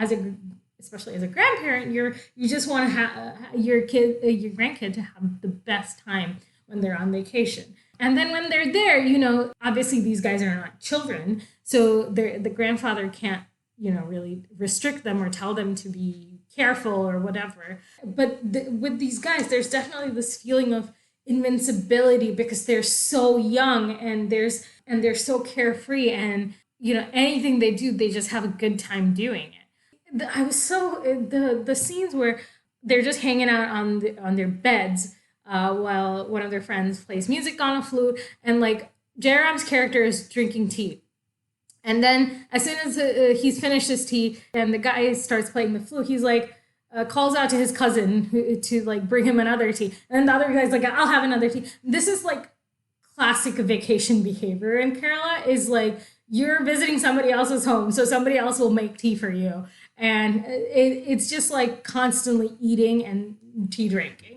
S2: especially as a grandparent, you just want to have your grandkid to have the best time when they're on vacation. And then when they're there, obviously these guys are not children, so the grandfather can't, really restrict them or tell them to be careful or whatever. But with these guys, there's definitely this feeling of invincibility because they're so young and they're so carefree, and anything they do, they just have a good time doing it. I was so the scenes where they're just hanging out on their beds. While one of their friends plays music on a flute, and like Jayaram's character is drinking tea. And then as soon as he's finished his tea and the guy starts playing the flute, he's like, calls out to his cousin to like bring him another tea. And the other guy's like, I'll have another tea. This is like classic vacation behavior in Kerala, is like, you're visiting somebody else's home, so somebody else will make tea for you. And it's just like constantly eating and tea drinking.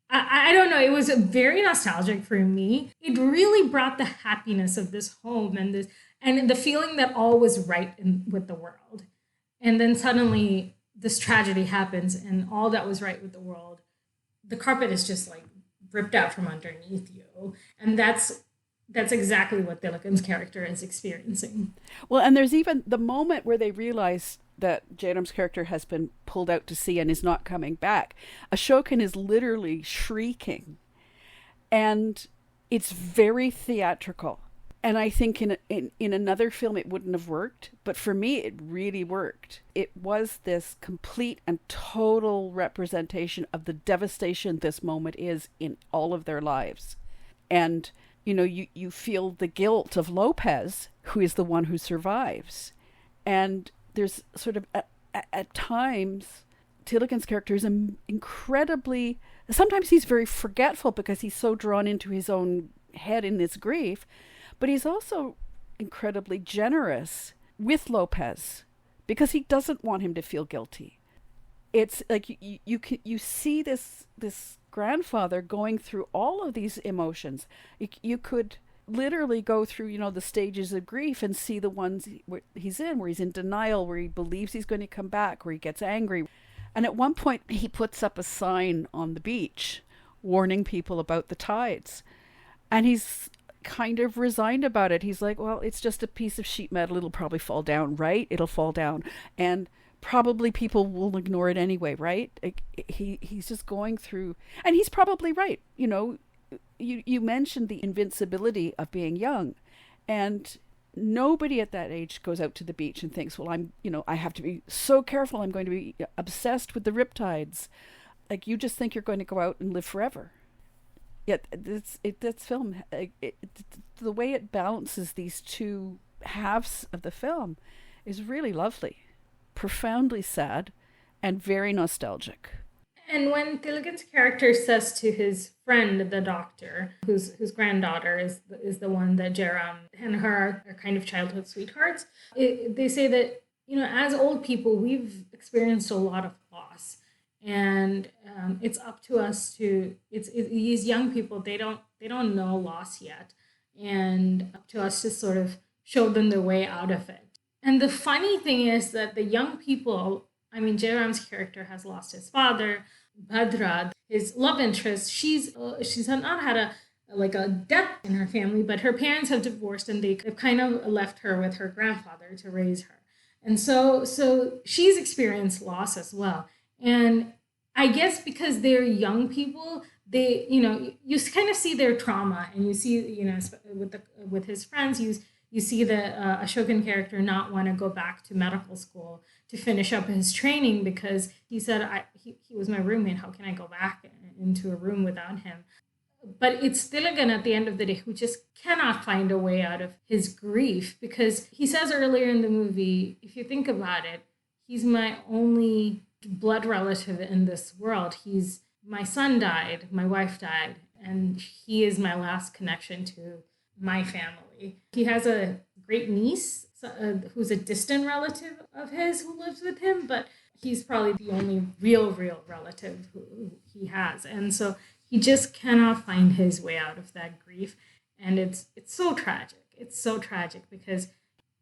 S2: I don't know. It was very nostalgic for me. It really brought the happiness of this home and the feeling that all was right with the world. And then suddenly this tragedy happens, and all that was right with the world, the carpet is just like ripped out from underneath you. And that's exactly what Thilakan's character is experiencing.
S3: Well, and there's even the moment where they realize that Jayaram's character has been pulled out to sea and is not coming back. Ashokan is literally shrieking. And it's very theatrical. And I think in another film it wouldn't have worked, but for me it really worked. It was this complete and total representation of the devastation this moment is in all of their lives. And, you feel the guilt of Lopez, who is the one who survives. And there's sort of, at times, Thilakan's character is incredibly, sometimes he's very forgetful because he's so drawn into his own head in this grief, but he's also incredibly generous with Lopez because he doesn't want him to feel guilty. It's like you see this grandfather going through all of these emotions. You could literally go through, the stages of grief and see the ones he's in, where he's in denial, where he believes he's going to come back, where he gets angry. And at one point he puts up a sign on the beach warning people about the tides. And he's kind of resigned about it. He's like, well, it's just a piece of sheet metal. It'll probably fall down, right? It'll fall down. And probably people will ignore it anyway, right? He's just going through, and he's probably right. You mentioned the invincibility of being young, and nobody at that age goes out to the beach and thinks, well, I have to be so careful. I'm going to be obsessed with the riptides. Like, you just think you're going to go out and live forever. Yet this film, the way it balances these two halves of the film is really lovely. profoundly sad and very nostalgic.
S2: And when Thilakan's character says to his friend, the doctor, whose granddaughter is the one that Jayaram and her are kind of childhood sweethearts, they say that, as old people, we've experienced a lot of loss. And it's up to us these young people, they don't know loss yet. And up to us to sort of show them the way out of it. And the funny thing is that the young people, Jayaram's character has lost his father. Bhadra, his love interest, she's not had a death in her family, but her parents have divorced and they've kind of left her with her grandfather to raise her. And so she's experienced loss as well. And I guess because they're young people, they, you kind of see their trauma, and you see, with his friends, you see the Ashokan character not want to go back to medical school to finish up his training because he said, he was my roommate. How can I go back into a room without him? But it's Thilakan at the end of the day who just cannot find a way out of his grief, because he says earlier in the movie, if you think about it, he's my only blood relative in this world. My son died, my wife died, and he is my last connection to my family. He has a great niece who's a distant relative of his who lives with him, but he's probably the only real relative who he has. And so he just cannot find his way out of that grief. And it's so tragic. It's so tragic because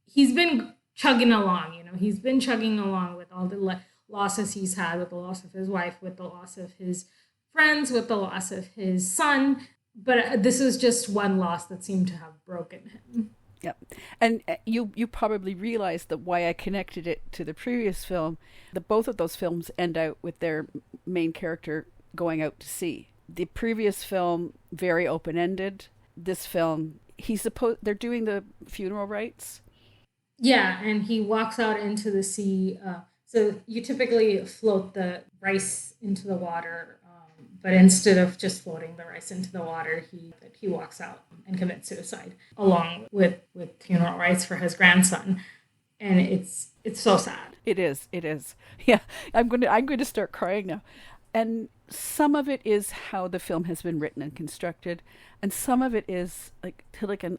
S2: he's been chugging along, he's been chugging along with all the losses he's had, with the loss of his wife, with the loss of his friends, with the loss of his son. But this was just one loss that seemed to have broken him.
S3: Yeah. And you probably realized that why I connected it to the previous film, that both of those films end out with their main character going out to sea. The previous film, very open-ended. This film, they're doing the funeral rites.
S2: Yeah, and he walks out into the sea. So you typically float the rice into the water, but instead of just floating the rice into the water, he walks out and commits suicide along with funeral rites for his grandson, and it's so sad.
S3: It is. Yeah, I'm going to start crying now, and some of it is how the film has been written and constructed, and some of it is like Thilakan.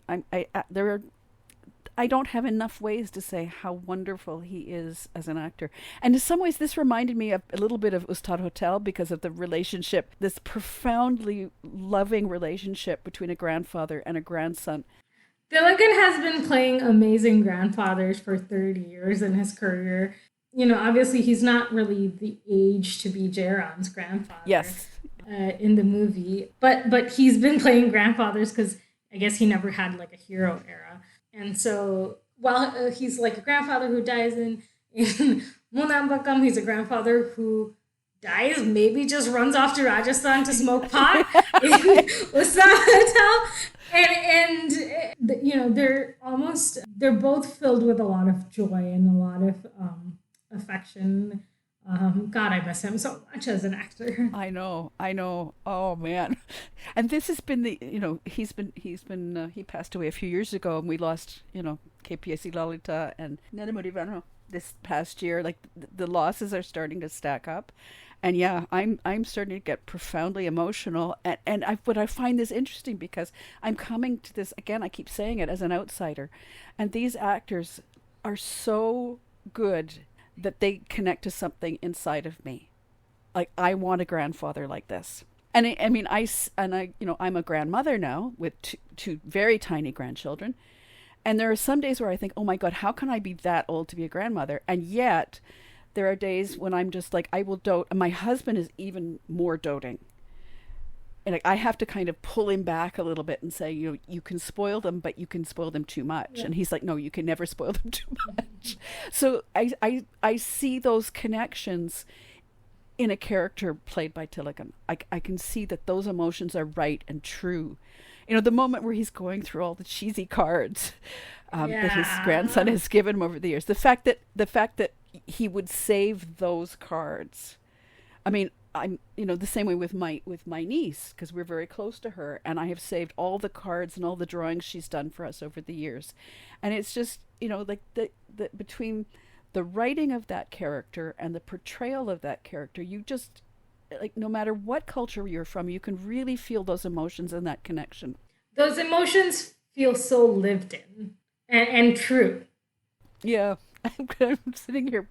S3: I don't have enough ways to say how wonderful he is as an actor. And in some ways, this reminded me of a little bit of Ustad Hotel because of the relationship, this profoundly loving relationship between a grandfather and a grandson.
S2: Thilakan has been playing amazing grandfathers for 30 years in his career. Obviously, he's not really the age to be Jayaram's grandfather.
S3: Yes.
S2: In the movie. But he's been playing grandfathers because I guess he never had like a hero era. And so while he's like a grandfather who dies in Moonam Pakkam, he's a grandfather who dies, maybe just runs off to Rajasthan to smoke pot in Ustad Hotel. And they're both filled with a lot of joy and a lot of affection. God, I miss him so much as an actor.
S3: I know. Oh man. And this has been he passed away a few years ago, and we lost, KPSC Lalita and Nedumudi Venu this past year. Like the losses are starting to stack up. And yeah, I'm starting to get profoundly emotional. And I find this interesting because I'm coming to this, again, I keep saying it, as an outsider. And these actors are so good that they connect to something inside of me. Like, I want a grandfather like this. And I'm a grandmother now with two very tiny grandchildren. And there are some days where I think, oh my God, how can I be that old to be a grandmother? And yet there are days when I'm just like, I will dote. And my husband is even more doting. And like, I have to kind of pull him back a little bit and say, you can spoil them, but you can spoil them too much. Yeah. And he's like, no, you can never spoil them too much. So I see those connections in a character played by Thilakan. I can see that those emotions are right and true. The moment where he's going through all the cheesy cards that his grandson has given him over the years. The fact that he would save those cards. I mean, I'm, the same way with my niece, because we're very close to her, and I have saved all the cards and all the drawings she's done for us over the years. And it's just, like the between the writing of that character and the portrayal of that character, you just, like, no matter what culture you're from, you can really feel those emotions and that connection.
S2: Those emotions feel so lived in and true.
S3: Yeah, I'm sitting here.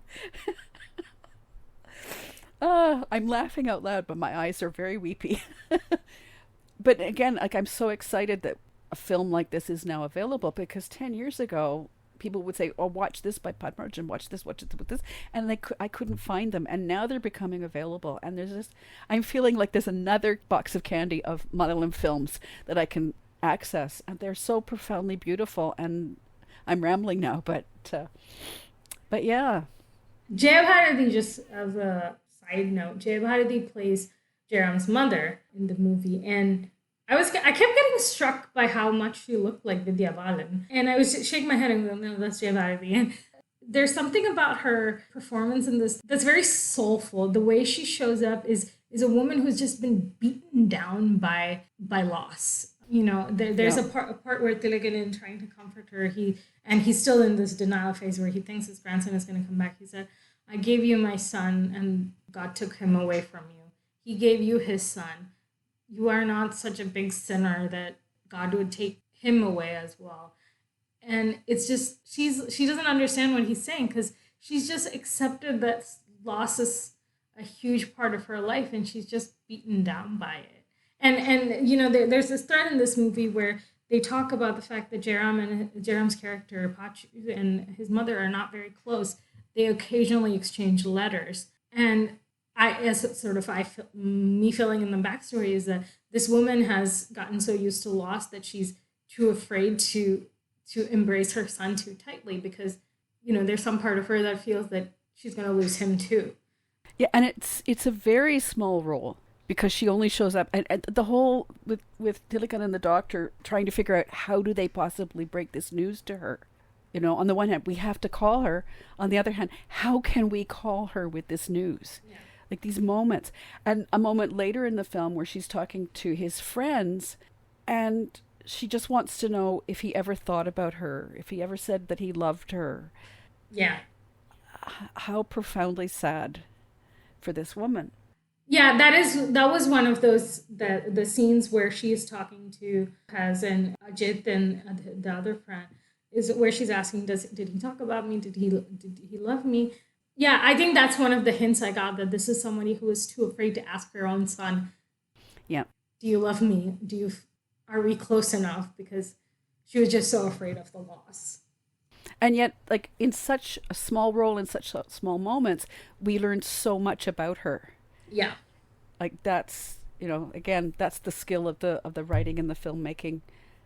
S3: I'm laughing out loud, but my eyes are very weepy. But again, like, I'm so excited that a film like this is now available, because 10 years ago, people would say, "Oh, watch this by Padmarch and watch this with this," and I couldn't find them, and now they're becoming available. And there's this, I'm feeling like there's another box of candy of Malayalam films that I can access, and they're so profoundly beautiful. And I'm rambling now, but yeah,
S2: Jayabharati, just as a side note, Jayabharati plays Jayaram's mother in the movie, and I kept getting struck by how much she looked like Vidya Balan, and I was just shaking my head and going, "No, that's Jayabharati." And there's something about her performance in this that's very soulful. The way she shows up is a woman who's just been beaten down by loss. You know, there's a part where Thilakan is trying to comfort her. He's still in this denial phase where he thinks his grandson is going to come back. He said, "I gave you my son, and God took him away from you. He gave you his son. You are not such a big sinner that God would take him away as well." And it's just, she doesn't understand what he's saying, because she's just accepted that loss is a huge part of her life, and she's just beaten down by it. And you know, there's this thread in this movie where they talk about the fact that Jayaram's character, Pachu, and his mother are not very close. They occasionally exchange letters. And me filling in the backstory is that this woman has gotten so used to loss that she's too afraid to embrace her son too tightly, because, you know, there's some part of her that feels that she's going to lose him too.
S3: Yeah, and it's a very small role, because she only shows up, and the whole with Thilakan and the doctor trying to figure out how do they possibly break this news to her. You know, on the one hand, we have to call her. On the other hand, how can we call her with this news? Yeah. Like, these moments. And a moment later in the film where she's talking to his friends, and she just wants to know if he ever thought about her, if he ever said that he loved her.
S2: Yeah.
S3: How profoundly sad for this woman.
S2: Yeah, that was one of those the scenes where she is talking to Kaz and Ajit and the other friend, is where she's asking, did he talk about me? Did he love me? Yeah, I think that's one of the hints I got, that this is somebody who is too afraid to ask her own son.
S3: Yeah.
S2: Do you love me? Are we close enough? Because she was just so afraid of the loss.
S3: And yet, like, in such a small role, in such small moments, we learned so much about her.
S2: Yeah.
S3: Like, that's, you know, again, that's the skill of the writing and the filmmaking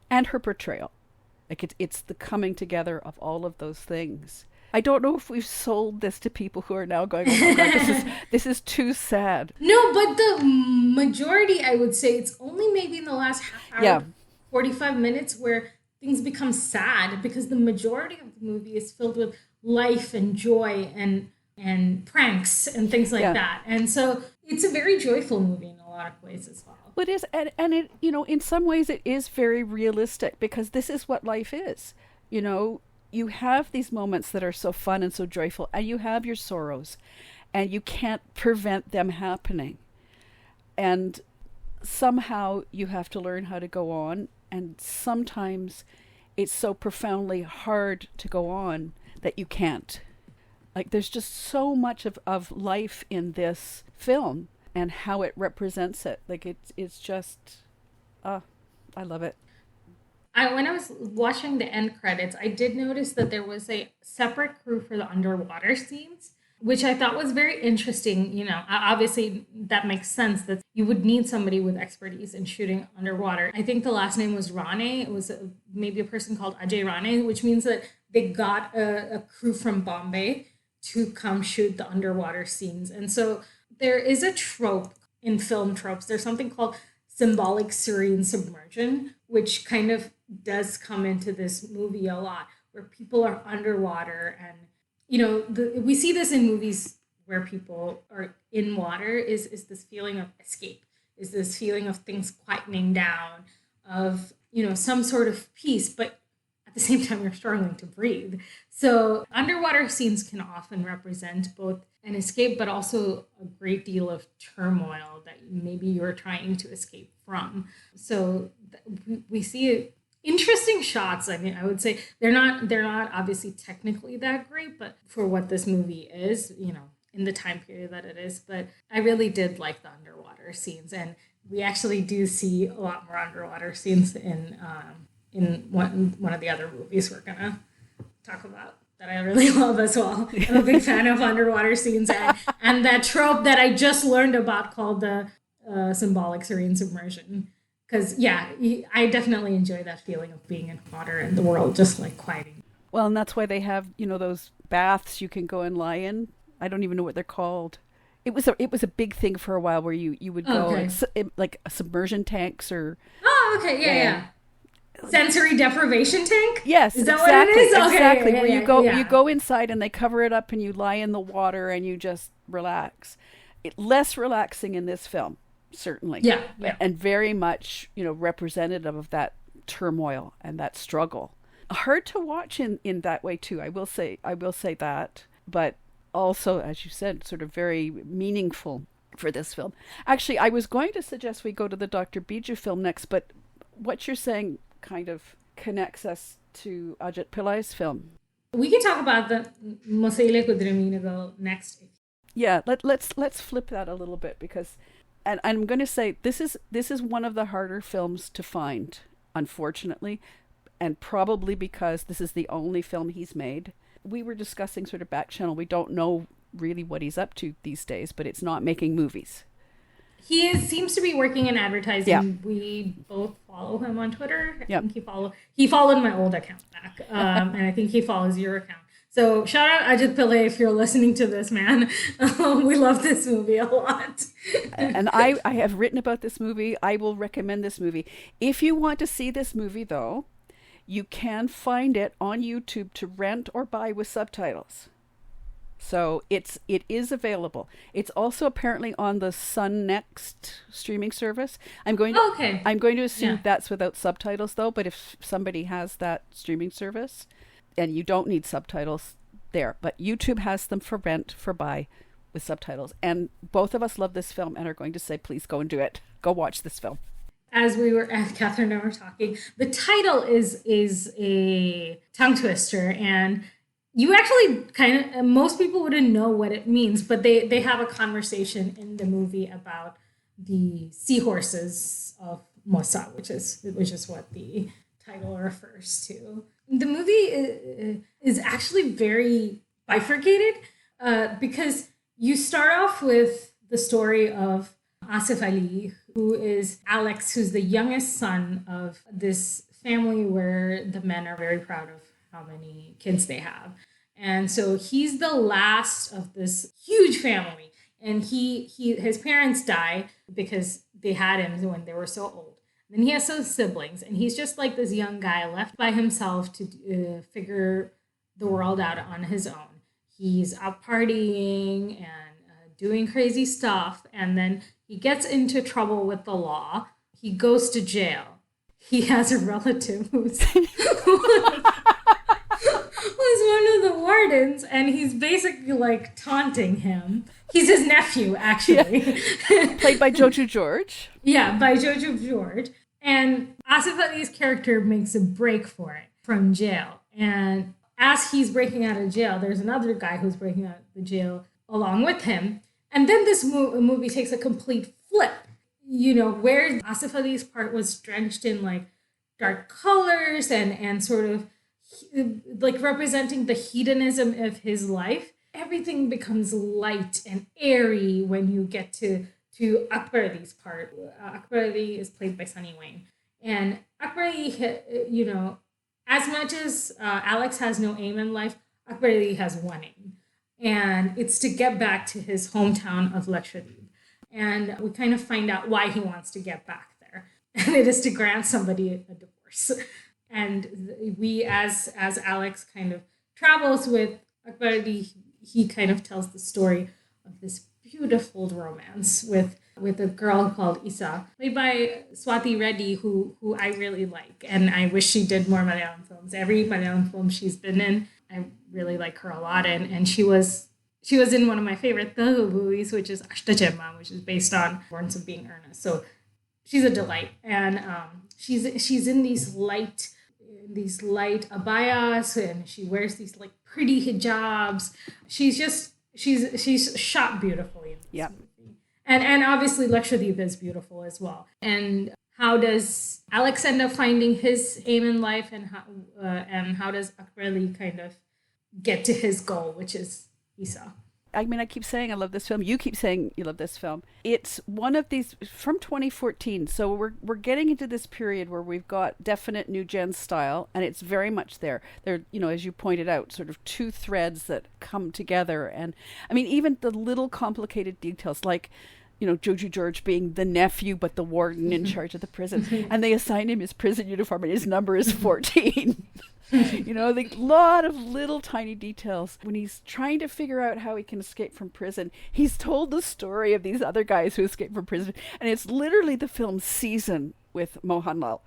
S3: and her portrayal. Like, it's the coming together of all of those things. I don't know if we've sold this to people who are now going, "Oh my God, this is too sad."
S2: No, but the majority, I would say, it's only maybe in the last half hour, 45 minutes, where things become sad, because the majority of the movie is filled with life and joy and pranks and things like that. And so it's a very joyful movie in a lot of ways as well.
S3: It is, and it, you know, in some ways it is very realistic, because this is what life is. You know, you have these moments that are so fun and so joyful, and you have your sorrows, and you can't prevent them happening. And somehow you have to learn how to go on, and sometimes it's so profoundly hard to go on that you can't. Like, there's just so much of life in this film and how it represents it. Like, it's just, I love it.
S2: When I was watching the end credits, I did notice that there was a separate crew for the underwater scenes, which I thought was very interesting. You know, obviously that makes sense that you would need somebody with expertise in shooting underwater. I think the last name was Rane. It was maybe a person called Ajay Rane, which means that they got a crew from Bombay to come shoot the underwater scenes. And so there is a trope in film tropes. There's something called symbolic serene submersion, which kind of does come into this movie a lot, where people are underwater. And, you know, we see this in movies where people are in water, is this feeling of escape, is this feeling of things quietening down, of, you know, some sort of peace. But at the same time you're struggling to breathe. So underwater scenes can often represent both an escape, but also a great deal of turmoil that maybe you're trying to escape from. So we see interesting shots. I mean, I would say they're not obviously technically that great, but for what this movie is, in the time period that it is. But I really did like the underwater scenes, and we actually do see a lot more underwater scenes in one of the other movies we're gonna talk about that I really love as well. I'm a big fan of underwater scenes and that trope that I just learned about called the symbolic serene submersion. Because, I definitely enjoy that feeling of being in water and the world just like quieting.
S3: Well, and that's why they have, those baths you can go and lie in. I don't even know what they're called. It was a big thing for a while where you would go like submersion tanks or.
S2: Oh, okay, yeah. Sensory deprivation tank?
S3: Yes,
S2: is that
S3: exactly,
S2: what it is? Okay,
S3: exactly.
S2: yeah,
S3: Where you go inside and they cover it up and you lie in the water and you just relax. Less relaxing in this film. Certainly.
S2: Yeah.
S3: And very much, representative of that turmoil and that struggle. Hard to watch in that way too. I will say that, but also, as you said, sort of very meaningful for this film. Actually, I was going to suggest we go to the Dr. Bija film next, but what you're saying kind of connects us to Ajit Pillai's film.
S2: We can talk about the Mosayile Kuthira Meenukal next.
S3: Yeah, let's flip that a little bit because. And I'm going to say this is one of the harder films to find, unfortunately, and probably because this is the only film he's made. We were discussing sort of back channel. We don't know really what he's up to these days, but it's not making movies.
S2: He seems to be working in advertising.
S3: Yeah.
S2: We both follow him on Twitter. I think he followed my old account back, and I think he follows your account. So shout out Ajit Pillai if you're listening to this, man. We love this movie a lot.
S3: And I have written about this movie. I will recommend this movie. If you want to see this movie, though, you can find it on YouTube to rent or buy with subtitles. So it is available. It's also apparently on the Sun Next streaming service. I'm going to assume that's without subtitles, though. But if somebody has that streaming service, and you don't need subtitles there, but YouTube has them for rent, for buy, with subtitles. And both of us love this film and are going to say, please go and do it. Go watch this film.
S2: As Catherine and I were talking, the title is a tongue twister, and you actually most people wouldn't know what it means, but they have a conversation in the movie about the seahorses of Mosa, which is what the title refers to. The movie is actually very bifurcated because you start off with the story of Asif Ali, who is Alex, who's the youngest son of this family where the men are very proud of how many kids they have. And so he's the last of this huge family. And his parents die because they had him when they were so old. Then he has some siblings, and he's just like this young guy left by himself to figure the world out on his own. He's out partying and doing crazy stuff, and then he gets into trouble with the law. He goes to jail. He has a relative who's one of the wardens, and he's basically like taunting him. He's his nephew, actually.
S3: Yeah. Played by Jojo George.
S2: Yeah, by Jojo George. And Asif Ali's character makes a break for it from jail. And as he's breaking out of jail, there's another guy who's breaking out of the jail along with him. And then this movie takes a complete flip. Where Asif Ali's part was drenched in like dark colors and sort of like representing the hedonism of his life, everything becomes light and airy when you get to Akbar Ali's part. Akbar Ali is played by Sunny Wayne. And Akbar Ali, as much as Alex has no aim in life, Akbar Ali has one aim. And it's to get back to his hometown of Lakshadweep. And we kind of find out why he wants to get back there. And it is to grant somebody a divorce. And we, as Alex kind of travels with Akbar Ali, he kind of tells the story of this beautiful romance with with a girl called Isa, played by Swathi Reddy, who I really like. And I wish she did more Malayalam films. Every Malayalam film she's been in, I really like her a lot. And she was in one of my favorite Telugu movies, which is Ashtachemma, which is based on Born of Being Earnest. So she's a delight. And she's in these light abayas, and she wears these like pretty hijabs. She's shot beautifully in this movie. And obviously Lakshadweep is beautiful as well. And how does Alex end up finding his aim in life, and how does Akbar Ali kind of get to his goal, which is Isa?
S3: I mean, I keep saying I love this film. You keep saying you love this film. It's one of these from 2014. So we're getting into this period where we've got definite new gen style, and it's very much there. There, as you pointed out, sort of two threads that come together. And I mean, even the little complicated details, like, Joji George being the nephew, but the warden in charge of the prison, and they assign him his prison uniform, and his number is 14. The lot of little tiny details. When he's trying to figure out how he can escape from prison, he's told the story of these other guys who escaped from prison, and it's literally the film's season with Mohanlal.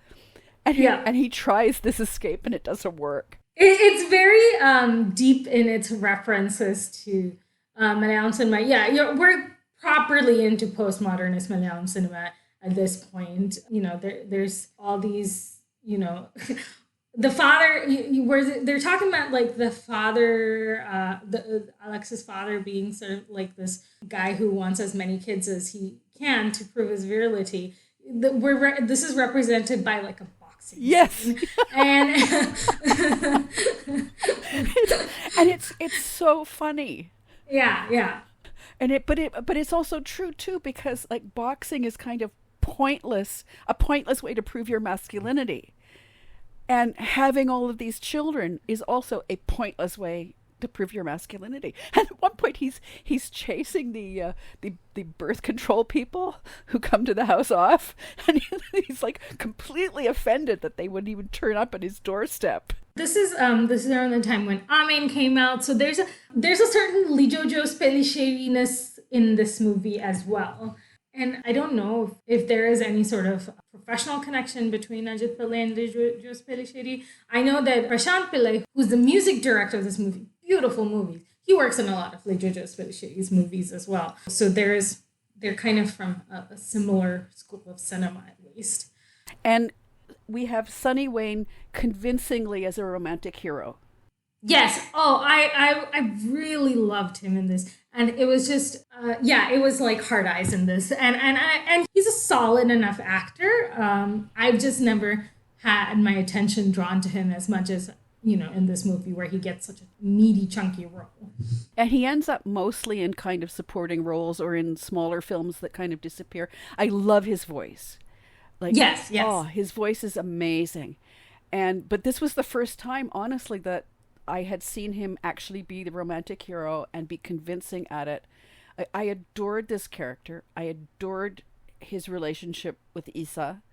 S3: And he tries this escape, and it doesn't work.
S2: It's very deep in its references to Malayalam cinema. Yeah, we're properly into postmodernist Malayalam cinema at this point. There's all these, the father, where they're talking about like the father, Alex's father being sort of like this guy who wants as many kids as he can to prove his virility. This is represented by like a boxing scene. And
S3: and it's so funny.
S2: Yeah.
S3: But it's also true too, because like boxing is kind of a pointless way to prove your masculinity. And having all of these children is also a pointless way to prove your masculinity. And at one point he's chasing the birth control people who come to the house off, and he's like completely offended that they wouldn't even turn up at his doorstep.
S2: This is around the time when Amen came out, so there's a certain Lijojo Pelisheri-ness in this movie as well. And I don't know if there is any sort of professional connection between Ajit Pillai and Lijojo Pelisheri. I know that Prashant Pillai, who's the music director of this movie, beautiful movies, he works in a lot of Lijojo Pelisheri's movies as well. So they're kind of from a similar school of cinema, at least.
S3: And we have Sonny Wayne convincingly as a romantic hero.
S2: Yes. Oh, I really loved him in this. And it was just, it was like hard eyes in this. And he's a solid enough actor. I've just never had my attention drawn to him as much as, in this movie, where he gets such a meaty, chunky role.
S3: And he ends up mostly in kind of supporting roles or in smaller films that kind of disappear. I love his voice. Like,
S2: yes.
S3: Oh, his voice is amazing. But this was the first time, honestly, that I had seen him actually be the romantic hero and be convincing at it. I adored this character. I adored his relationship with Isa.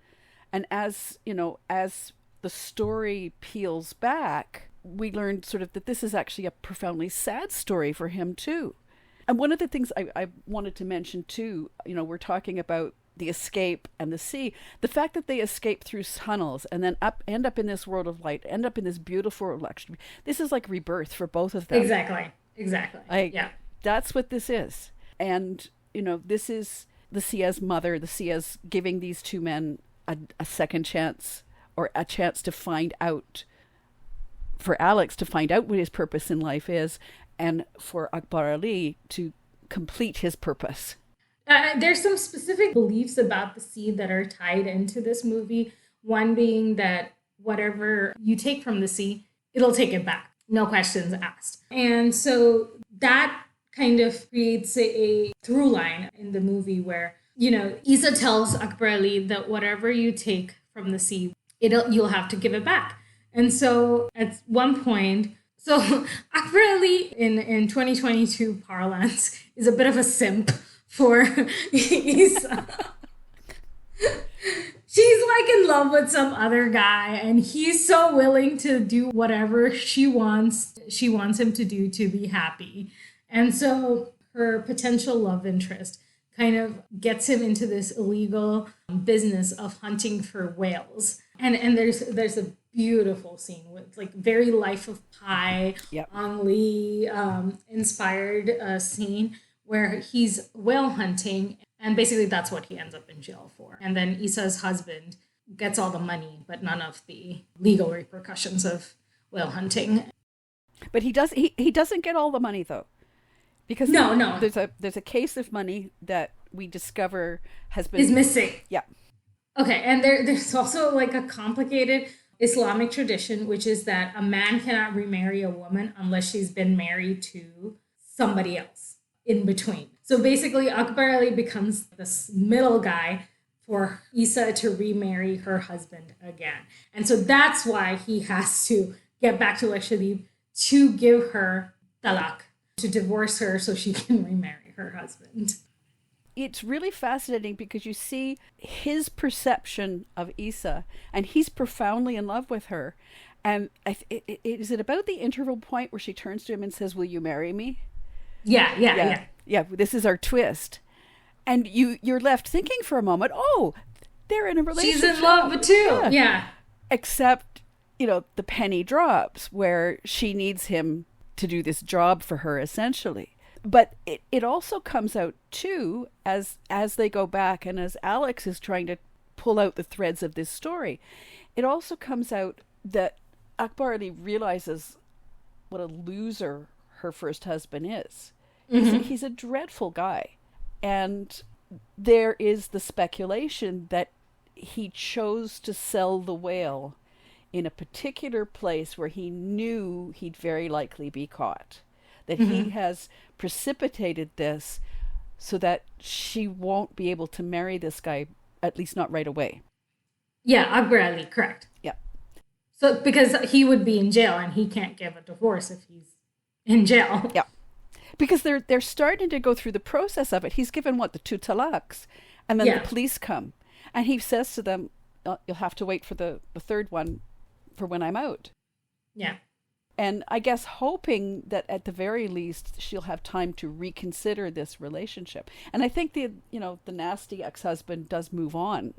S3: And as the story peels back, we learned sort of that this is actually a profoundly sad story for him too. And one of the things I wanted to mention too, we're talking about the escape and the sea, the fact that they escape through tunnels and then end up in this world of light, end up in this beautiful election. This is like rebirth for both of them.
S2: Exactly.
S3: That's what this is. And, this is the Sia's mother, the Sia's giving these two men a second chance, or a chance to find out, for Alex to find out what his purpose in life is, and for Akbar Ali to complete his purpose.
S2: There's some specific beliefs about the sea that are tied into this movie. One being that whatever you take from the sea, it'll take it back. No questions asked. And so that kind of creates a through line in the movie where, Isa tells Akbar Ali that whatever you take from the sea, you'll have to give it back. And so at one point, Akbar Ali in 2022 parlance is a bit of a simp for Isa. She's like in love with some other guy, and he's so willing to do whatever she wants him to do to be happy. And so her potential love interest kind of gets him into this illegal business of hunting for whales. And there's a beautiful scene with like very Life of Pi,
S3: Yep.
S2: Ang Lee inspired scene where he's whale hunting, and basically that's what he ends up in jail for. And then Issa's husband gets all the money, but none of the legal repercussions of whale hunting.
S3: But he doesn't get all the money though. Because
S2: no.
S3: there's a case of money that we discover is
S2: missing.
S3: Yeah.
S2: Okay, and there's also like a complicated Islamic tradition, which is that a man cannot remarry a woman unless she's been married to somebody else in between. So basically, Akbar Ali becomes this middle guy for Issa to remarry her husband again. And so that's why he has to get back to Lakshadweep to give her talak, to divorce her so she can remarry her husband.
S3: It's really fascinating because you see his perception of Issa, and he's profoundly in love with her. And is it about the interval point where she turns to him and says, "Will you marry me?"
S2: Yeah.
S3: This is our twist. And you're left thinking for a moment, oh, they're in a relationship.
S2: She's in love too. Yeah.
S3: Except, the penny drops where she needs him to do this job for her, essentially. But it also comes out, too, as they go back and as Alex is trying to pull out the threads of this story, it also comes out that Akbar Ali realizes what a loser her first husband is. Mm-hmm. He's a dreadful guy. And there is the speculation that he chose to sell the whale in a particular place where he knew he'd very likely be caught. That mm-hmm. he has precipitated this so that she won't be able to marry this guy, at least not right away.
S2: Yeah, Akbar Ali, correct.
S3: Yeah.
S2: So because he would be in jail and he can't give a divorce if he's in jail.
S3: Yeah. Because they're starting to go through the process of it. He's given, the 2 talaks, and then the police come. And he says to them, you'll have to wait for the third one for when I'm out.
S2: Yeah.
S3: And I guess hoping that at the very least she'll have time to reconsider this relationship. And I think the nasty ex-husband does move on.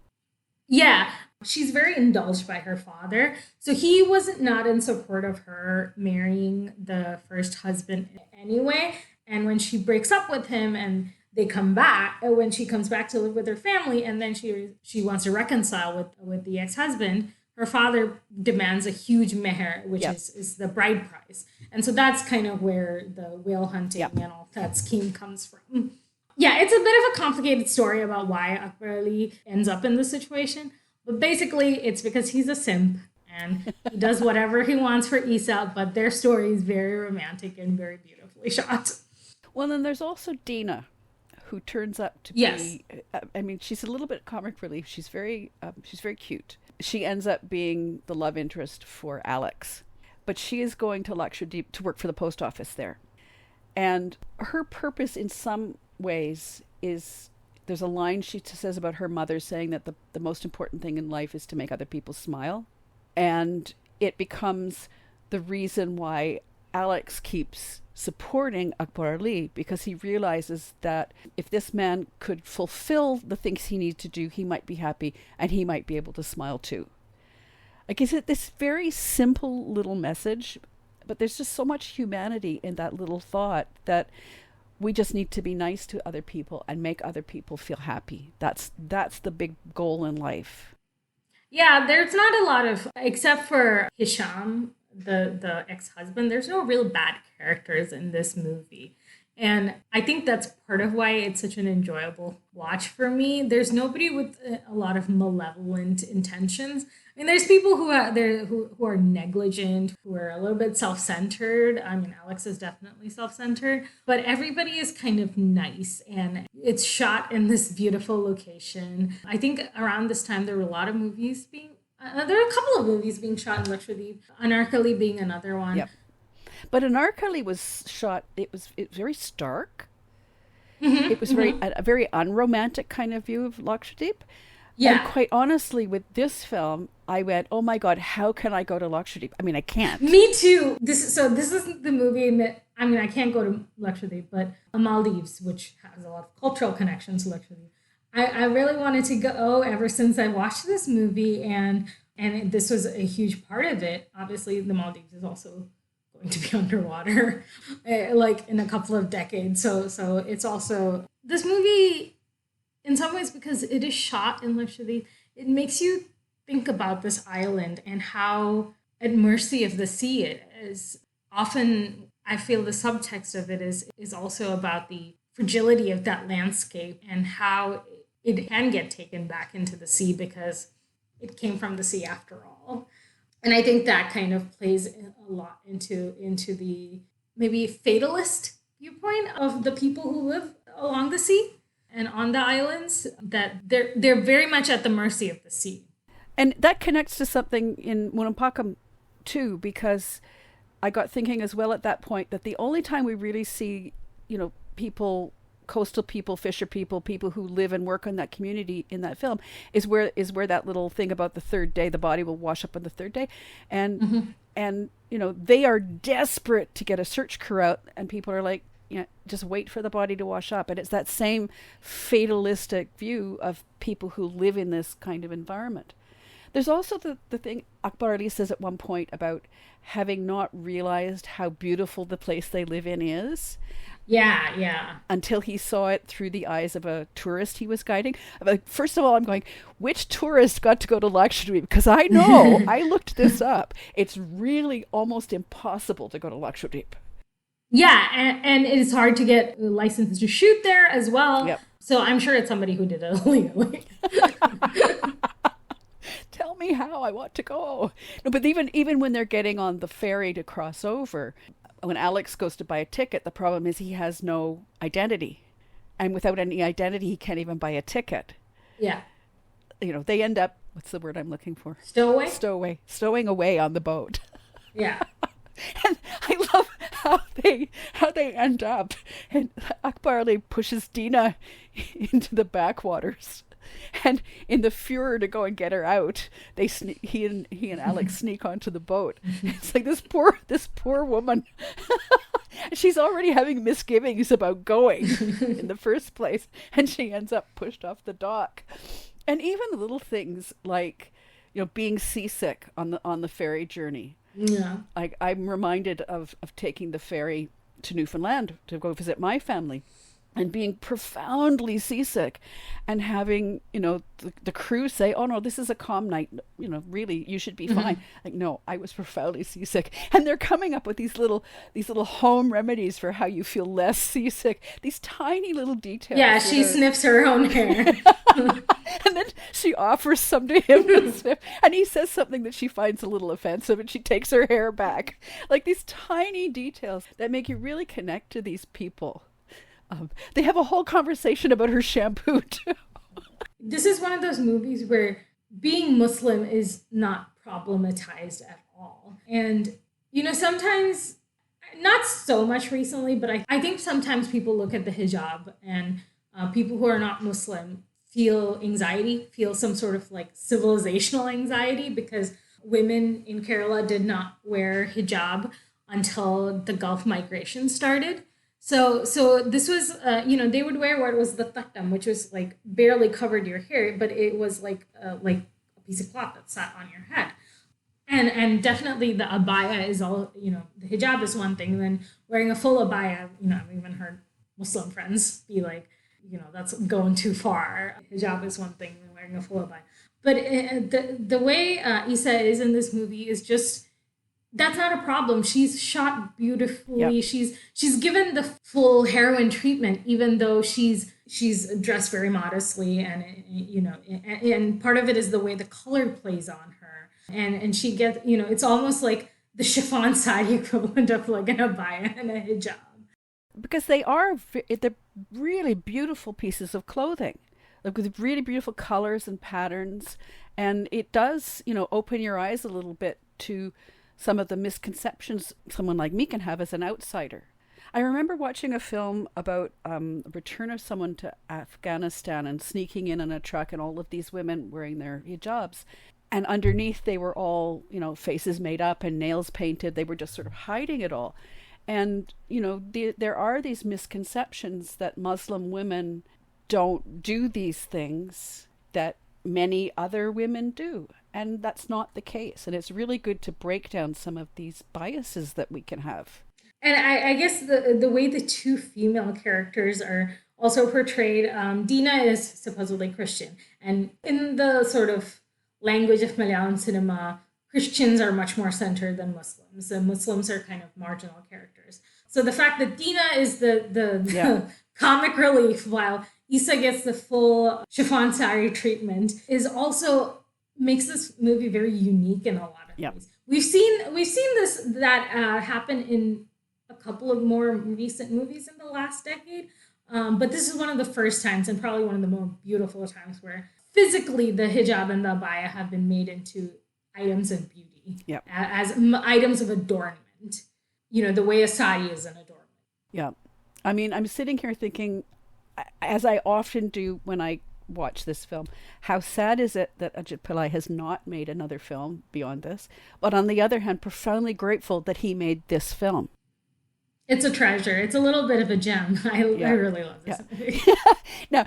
S2: Yeah, she's very indulged by her father. So he wasn't not in support of her marrying the first husband anyway. And when she breaks up with him and they come back, when she comes back to live with her family, and then she wants to reconcile with the ex-husband, her father demands a huge meher, which is the bride price. And so that's kind of where the whale hunting and all that scheme comes from. Yeah, it's a bit of a complicated story about why Akbar Ali ends up in this situation. But basically, it's because he's a simp and he does whatever he wants for Issa, but their story is very romantic and very beautifully shot.
S3: Well, then there's also Dina, who turns up to be, she's a little bit comic relief. She's very cute. She ends up being the love interest for Alex, but she is going to Lakshadweep to work for the post office there. And her purpose in some ways is, there's a line she says about her mother saying that the most important thing in life is to make other people smile. And it becomes the reason why Alex keeps supporting Akbar Ali, because he realizes that if this man could fulfill the things he needs to do, he might be happy and he might be able to smile too. Like, is it this very simple little message, but there's just so much humanity in that little thought that we just need to be nice to other people and make other people feel happy. That's the big goal in life.
S2: Yeah, there's not a lot of, except for Hisham, the ex-husband, there's no real bad characters in this movie. And I think that's part of why it's such an enjoyable watch for me. There's nobody with a lot of malevolent intentions. I mean, there's people who are negligent, who are a little bit self-centered. I mean, Alex is definitely self-centered, but everybody is kind of nice, and it's shot in this beautiful location. I think around this time there were a lot of movies being there are a couple of movies being shot in Lakshadweep, Anarkali being another one.
S3: Yep. But Anarkali was shot, it was very stark.
S2: Mm-hmm,
S3: it was a very unromantic kind of view of Lakshadweep. And quite honestly, with this film, I went, oh my God, how can I go to Lakshadweep? I mean, I can't.
S2: Me too. This isn't the movie that, I mean, I can't go to Lakshadweep, but Maldives, which has a lot of cultural connections to Lakshadweep. I really wanted to go ever since I watched this movie, and this was a huge part of it. Obviously, the Maldives is also going to be underwater, like in a couple of decades. So it's also, this movie, in some ways, because it is shot in Lakshadweep, it makes you think about this island and how at mercy of the sea it is. Often, I feel the subtext of it is also about the fragility of that landscape and how it can get taken back into the sea because it came from the sea after all. And I think that kind of plays a lot into the maybe fatalist viewpoint of the people who live along the sea and on the islands, that they're very much at the mercy of the sea.
S3: And that connects to something in Moonam Pakkam too, because I got thinking as well at that point that the only time we really see, people, coastal people, fisher people, people who live and work in that community in that film is where that little thing about the third day, the body will wash up on the third day. And, and they are desperate to get a search crew out, and people are like, just wait for the body to wash up. And it's that same fatalistic view of people who live in this kind of environment. There's also the thing Akbar Ali says at one point about having not realized how beautiful the place they live in is.
S2: Yeah.
S3: Until he saw it through the eyes of a tourist he was guiding. Like, first of all, I'm going, which tourist got to go to Lakshadweep? Because I know, I looked this up. It's really almost impossible to go to Lakshadweep.
S2: Yeah, and it is hard to get a license to shoot there as well.
S3: Yep.
S2: So I'm sure it's somebody who did it illegally.
S3: Tell me how, I want to go. No, but even when they're getting on the ferry to cross over, when Alex goes to buy a ticket, the problem is he has no identity. And without any identity, he can't even buy a ticket.
S2: Yeah.
S3: They end up, what's the word I'm looking for?
S2: Stowing
S3: away on the boat.
S2: Yeah.
S3: And I love how they end up. And Akbar Ali pushes Dina into the backwaters. And in the furor to go and get her out, he and Alex sneak onto the boat. It's like this poor woman. She's already having misgivings about going in the first place, and she ends up pushed off the dock. And even little things like, being seasick on the ferry journey.
S2: Yeah.
S3: Like, I'm reminded of taking the ferry to Newfoundland to go visit my family. And being profoundly seasick and having, the crew say, oh no, this is a calm night. Really, you should be fine. Like, no, I was profoundly seasick. And they're coming up with these little home remedies for how you feel less seasick. These tiny little details.
S2: Yeah, she sniffs her own hair.
S3: And then she offers some to him to sniff. And he says something that she finds a little offensive, and she takes her hair back. Like, these tiny details that make you really connect to these people. They have a whole conversation about her shampoo too.
S2: This is one of those movies where being Muslim is not problematized at all. And, sometimes, not so much recently, but I think sometimes people look at the hijab and people who are not Muslim feel anxiety, feel some sort of like civilizational anxiety because women in Kerala did not wear hijab until the Gulf migration started. So this was, they would wear what was the tattam, which was like barely covered your hair, but it was like a piece of cloth that sat on your head. And definitely the abaya is all, the hijab is one thing. And then wearing a full abaya, I've even heard Muslim friends be like, that's going too far. Hijab is one thing, and wearing a full abaya. But the way Isa is in this movie is just, that's not a problem. She's shot beautifully. Yep. She's given the full heroine treatment, even though she's dressed very modestly, and and part of it is the way the color plays on her, and she gets, it's almost like the chiffon sari equivalent of like an abaya and a hijab, because
S3: they're really beautiful pieces of clothing, like with really beautiful colors and patterns, and it does open your eyes a little bit to some of the misconceptions someone like me can have as an outsider. I remember watching a film about return of someone to Afghanistan and sneaking in on a truck, and all of these women wearing their hijabs. And underneath, they were all, faces made up and nails painted. They were just sort of hiding it all. And, there are these misconceptions that Muslim women don't do these things that many other women do. And that's not the case. And it's really good to break down some of these biases that we can have.
S2: And I guess the way the two female characters are also portrayed, Dina is supposedly Christian. And in the sort of language of Malayalam cinema, Christians are much more centered than Muslims. And Muslims are kind of marginal characters. So the fact that Dina is the comic relief while Isa gets the full chiffon sari treatment is also makes this movie very unique in a lot of ways. We've seen this that happen in a couple of more recent movies in the last decade, but this is one of the first times and probably one of the more beautiful times where physically the hijab and the abaya have been made into items of beauty, as items of adornment. The way a sari is an adornment. Yeah,
S3: I mean, I'm sitting here thinking, as I often do when I watch this film, how sad is it that Ajit Pillai has not made another film beyond this? But on the other hand, profoundly grateful that he made this film.
S2: It's a treasure. It's a little bit of a gem. I really love this movie.
S3: No,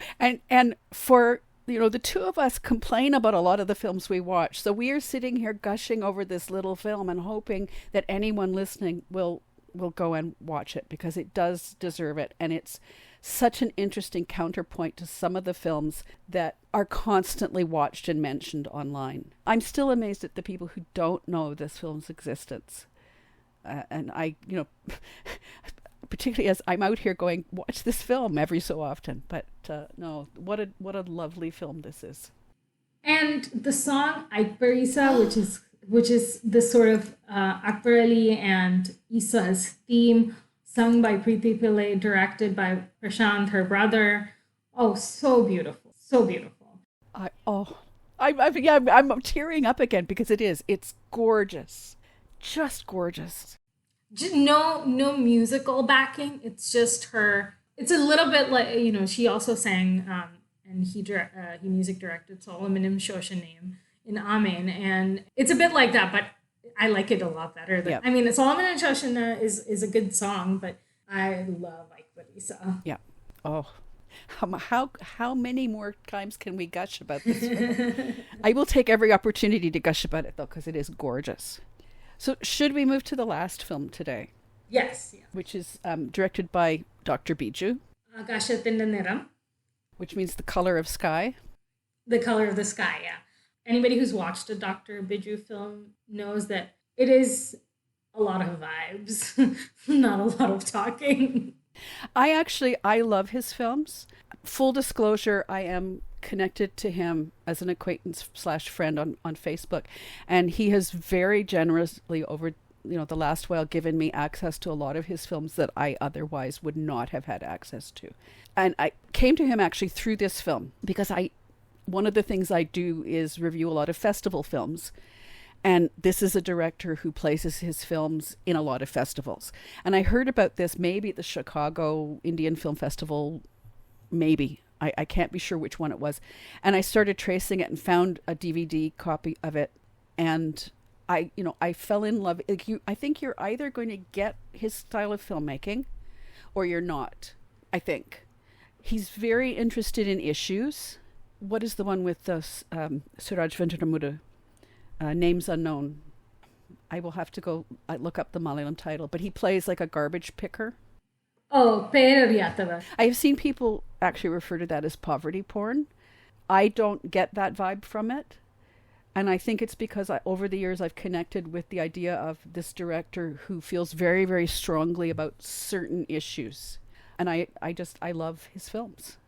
S3: and for the two of us complain about a lot of the films we watch. So we are sitting here gushing over this little film and hoping that anyone listening will go and watch it, because it does deserve it. And it's such an interesting counterpoint to some of the films that are constantly watched and mentioned online. I'm still amazed at the people who don't know this film's existence. And I, particularly as I'm out here going, watch this film every so often. But no, what a lovely film this is.
S2: And the song Akbar Isa, which is the sort of Akbar Ali and Isa's theme, sung by Preeti Pillai, directed by Prashant, her brother. Oh, so beautiful, so beautiful.
S3: I'm tearing up again because it's gorgeous, just gorgeous.
S2: No musical backing. It's just her. It's a little bit like, she also sang and he music directed Solomon Shoshanim in Amen, and it's a bit like that, but I like it a lot better. I mean, Solomon and Shoshana is a good song, but I love Akbar Isa.
S3: Yeah. Oh, how many more times can we gush about this film? I will take every opportunity to gush about it, though, because it is gorgeous. So should we move to the last film today?
S2: Yes.
S3: Which is directed by Dr. Biju.
S2: Akashanthinte Niram.
S3: Which means The Color of Sky.
S2: The Color of the Sky, yeah. Anybody who's watched a Dr. Biju film knows that it is a lot of vibes, not a lot of talking.
S3: I love his films. Full disclosure, I am connected to him as an acquaintance / friend on Facebook, and he has very generously over the last while given me access to a lot of his films that I otherwise would not have had access to. And I came to him actually through this film because one of the things I do is review a lot of festival films. And this is a director who places his films in a lot of festivals. And I heard about this maybe at the Chicago Indian Film Festival, maybe. I can't be sure which one it was. And I started tracing it and found a DVD copy of it. And I fell in love. I think you're either going to get his style of filmmaking or you're not, I think. He's very interested in issues. What is the one with Suraj Ventramudu? Names unknown. I will have to go look up the Malayalam title, but he plays like a garbage picker.
S2: Oh, Perariyatava.
S3: I have seen people actually refer to that as poverty porn. I don't get that vibe from it. And I think it's because over the years I've connected with the idea of this director who feels very, very strongly about certain issues. And I love his films.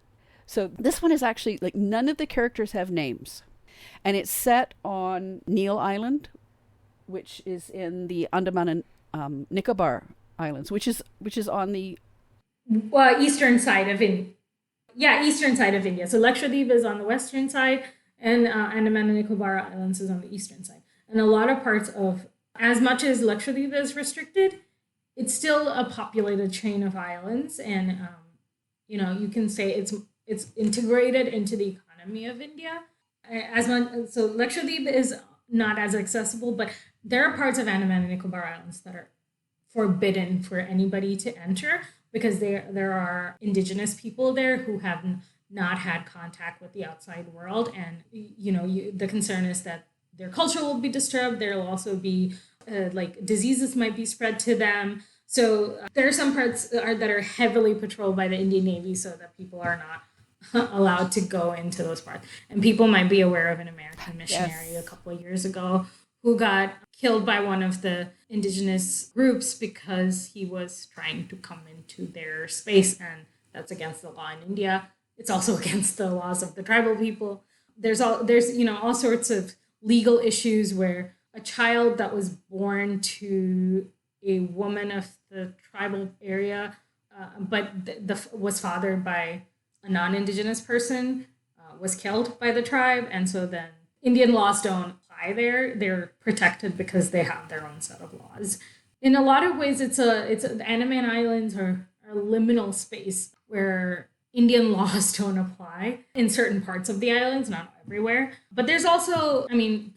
S3: So this one is actually, none of the characters have names. And it's set on Neil Island, which is in the Andaman and Nicobar Islands, which is on the
S2: eastern side of India. Yeah, eastern side of India. So Lakshadweep is on the western side, and Andaman and Nicobar Islands is on the eastern side. And a lot of parts of, as much as Lakshadweep is restricted, it's still a populated chain of islands, and you can say it's integrated into the economy of India. As much so, Lakshadweep is not as accessible, but there are parts of Andaman and Nicobar Islands that are forbidden for anybody to enter because there are indigenous people there who have not had contact with the outside world, and the concern is that their culture will be disturbed. There will also be like diseases might be spread to them. So there are some parts that are heavily patrolled by the Indian Navy so that people are not allowed to go into those parts. And people might be aware of an American missionary a couple of years ago who got killed by one of the indigenous groups because he was trying to come into their space, and that's against the law in India. It's also against the laws of the tribal people. There's all sorts of legal issues where a child that was born to a woman of the tribal area, but was fathered by a non-indigenous person, was killed by the tribe, and so then Indian laws don't apply there. They're protected because they have their own set of laws. In a lot of ways, the Andaman Islands are a liminal space where Indian laws don't apply in certain parts of the islands, not everywhere. But there's also,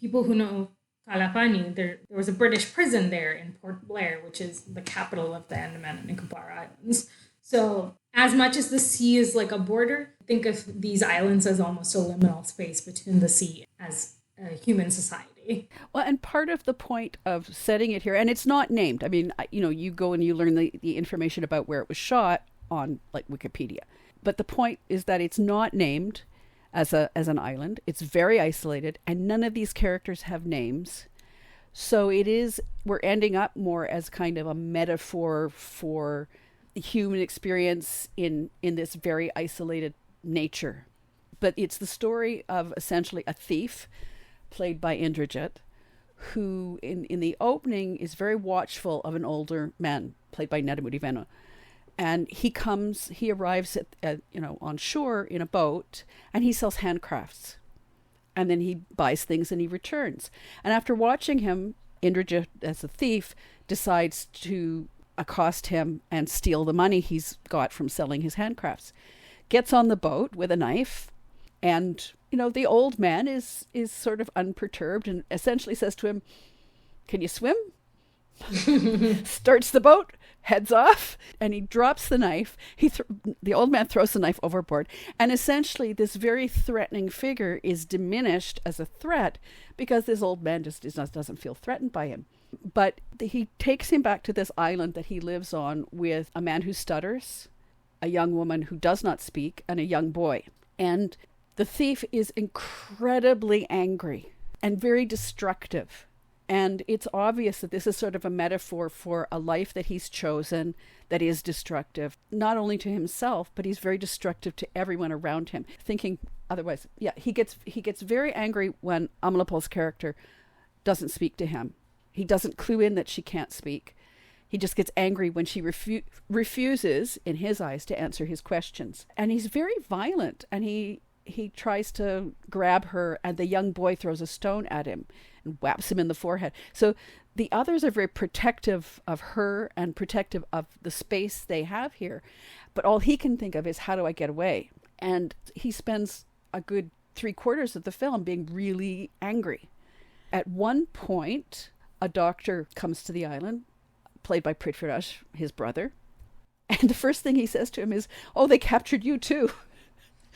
S2: people who know Kalapani, there was a British prison there in Port Blair, which is the capital of the Andaman and Nicobar Islands. So as much as the sea is like a border, think of these islands as almost a liminal space between the sea as a human society.
S3: Well, and part of the point of setting it here, and it's not named. You go and you learn the information about where it was shot on like Wikipedia. But the point is that it's not named as an island. It's very isolated, and none of these characters have names. So we're ending up more as kind of a metaphor for the human experience in this very isolated nature. But it's the story of essentially a thief, played by Indrajith, who in the opening is very watchful of an older man, played by Nedumudi Venu. And he arrives at on shore in a boat, and he sells handcrafts. And then he buys things and he returns. And after watching him, Indrajith, as a thief, decides to accost him and steal the money he's got from selling his handcrafts. Gets on the boat with a knife, and the old man is sort of unperturbed and essentially says to him, "Can you swim?" Starts the boat, heads off, and he drops the knife. The old man throws the knife overboard, and essentially this very threatening figure is diminished as a threat because this old man just doesn't feel threatened by him. But he takes him back to this island that he lives on with a man who stutters, a young woman who does not speak, and a young boy. And the thief is incredibly angry and very destructive. And it's obvious that this is sort of a metaphor for a life that he's chosen that is destructive, not only to himself, but he's very destructive to everyone around him. Thinking otherwise, he gets very angry when Amala character doesn't speak to him. He doesn't clue in that she can't speak. He just gets angry when she refuses, in his eyes, to answer his questions. And he's very violent, and he tries to grab her, and the young boy throws a stone at him and whaps him in the forehead. So the others are very protective of her and protective of the space they have here. But all he can think of is, how do I get away? And he spends a good 3/4 of the film being really angry. At one point, a doctor comes to the island, played by Prithviraj, his brother. And the first thing he says to him is, "Oh, they captured you too."